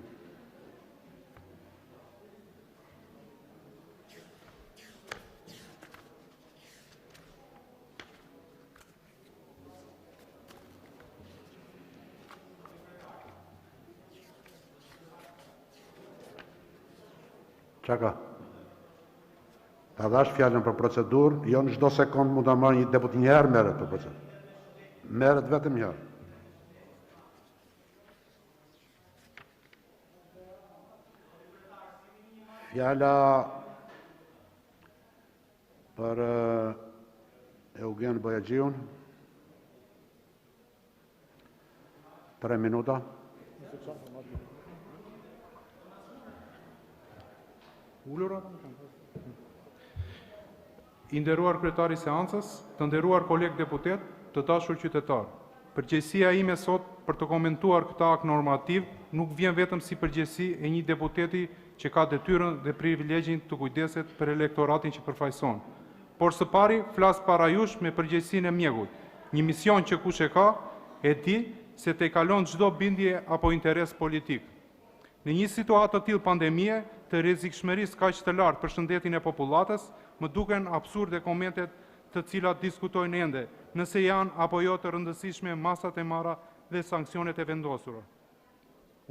Çaka? Ta dash fjallën për procedurë, jo në çdo sekond mund ta marrë një deputet një herë merret për procedurë. Merret vetëm një herë. Fjala për Eugen Bojaxhiun. 3 minuta. I nderuar kryetari i seancës, të nderuar kolegë deputet, të dashur qytetar. Përgjegjësia ime sot për të komentuar këtë akt normativ nuk vjen vetëm si përgjegjësi e një deputeti që ka detyrën dhe privilegjin të kujdeset për elektoratin që përfaqëson. Por së pari flas para jush me përgjegjësinë e mjegut, një mision që kush e ka e di se te kalon çdo bindje apo interes politik. Në një situatë të tillë pandemie, të rrezikshmërisë kaq të lartë për shëndetin e popullatës, më duken absurde komentet të cilat diskutojnë ende, nëse janë apo jo të rëndësishme masat e marra dhe sanksionet e vendosura.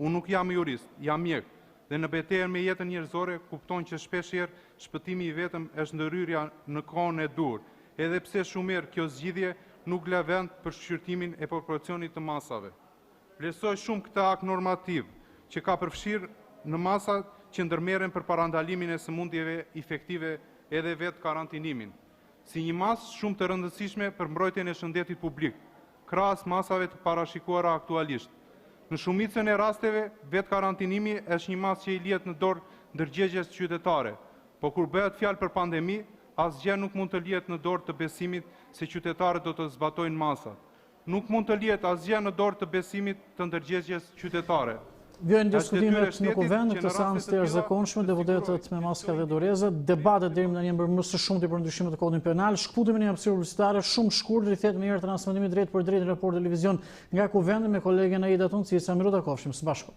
Unë nuk jam jurist, jam mjek, dhe në betejën me jetën njerëzore kupton që shpeshherë shpëtimi i vetëm është ndërhyrja në kohën e dur, edhe pse shumëherë kjo zgjidhje nuk la vend për shqyrtimin e proporcionit të masave. Vlerësoj shumë këtë akt normativ, që ka përfshirë në masat që ndërmerren për parandalimin e sëmundjeve infektive edhe vetë karantinimin, si një masë shumë të rëndësishme për mbrojtjen e shëndetit publik, krahas masave të parashikuara aktualisht. Në shumicën e rasteve, vetë karantinimi është një masë që i lihet në dorë ndërgjegjes qytetare, por kur bëhet fjalë për pandemi, asgjë nuk mund të lihet në dorë të besimit se qytetarët do të zbatojnë masat. Nuk mund të lihet asgjë në dorë të besimit të ndërgjegjes qytetare. Vjen diskutimet në kuvend, këtë seancë të jashtëzakonshme, deputetët me maska dhe doreze, debatet deri më tani për më së shumti për ndryshimet e kodit penal, shkputemi në një hapësirë publicitare shumë shkurt, rrithet më herë transmetimi drejt për drejt raport televizion nga kuvendi me kolegen Aida Tunci, sa minuta kofshim së bashku.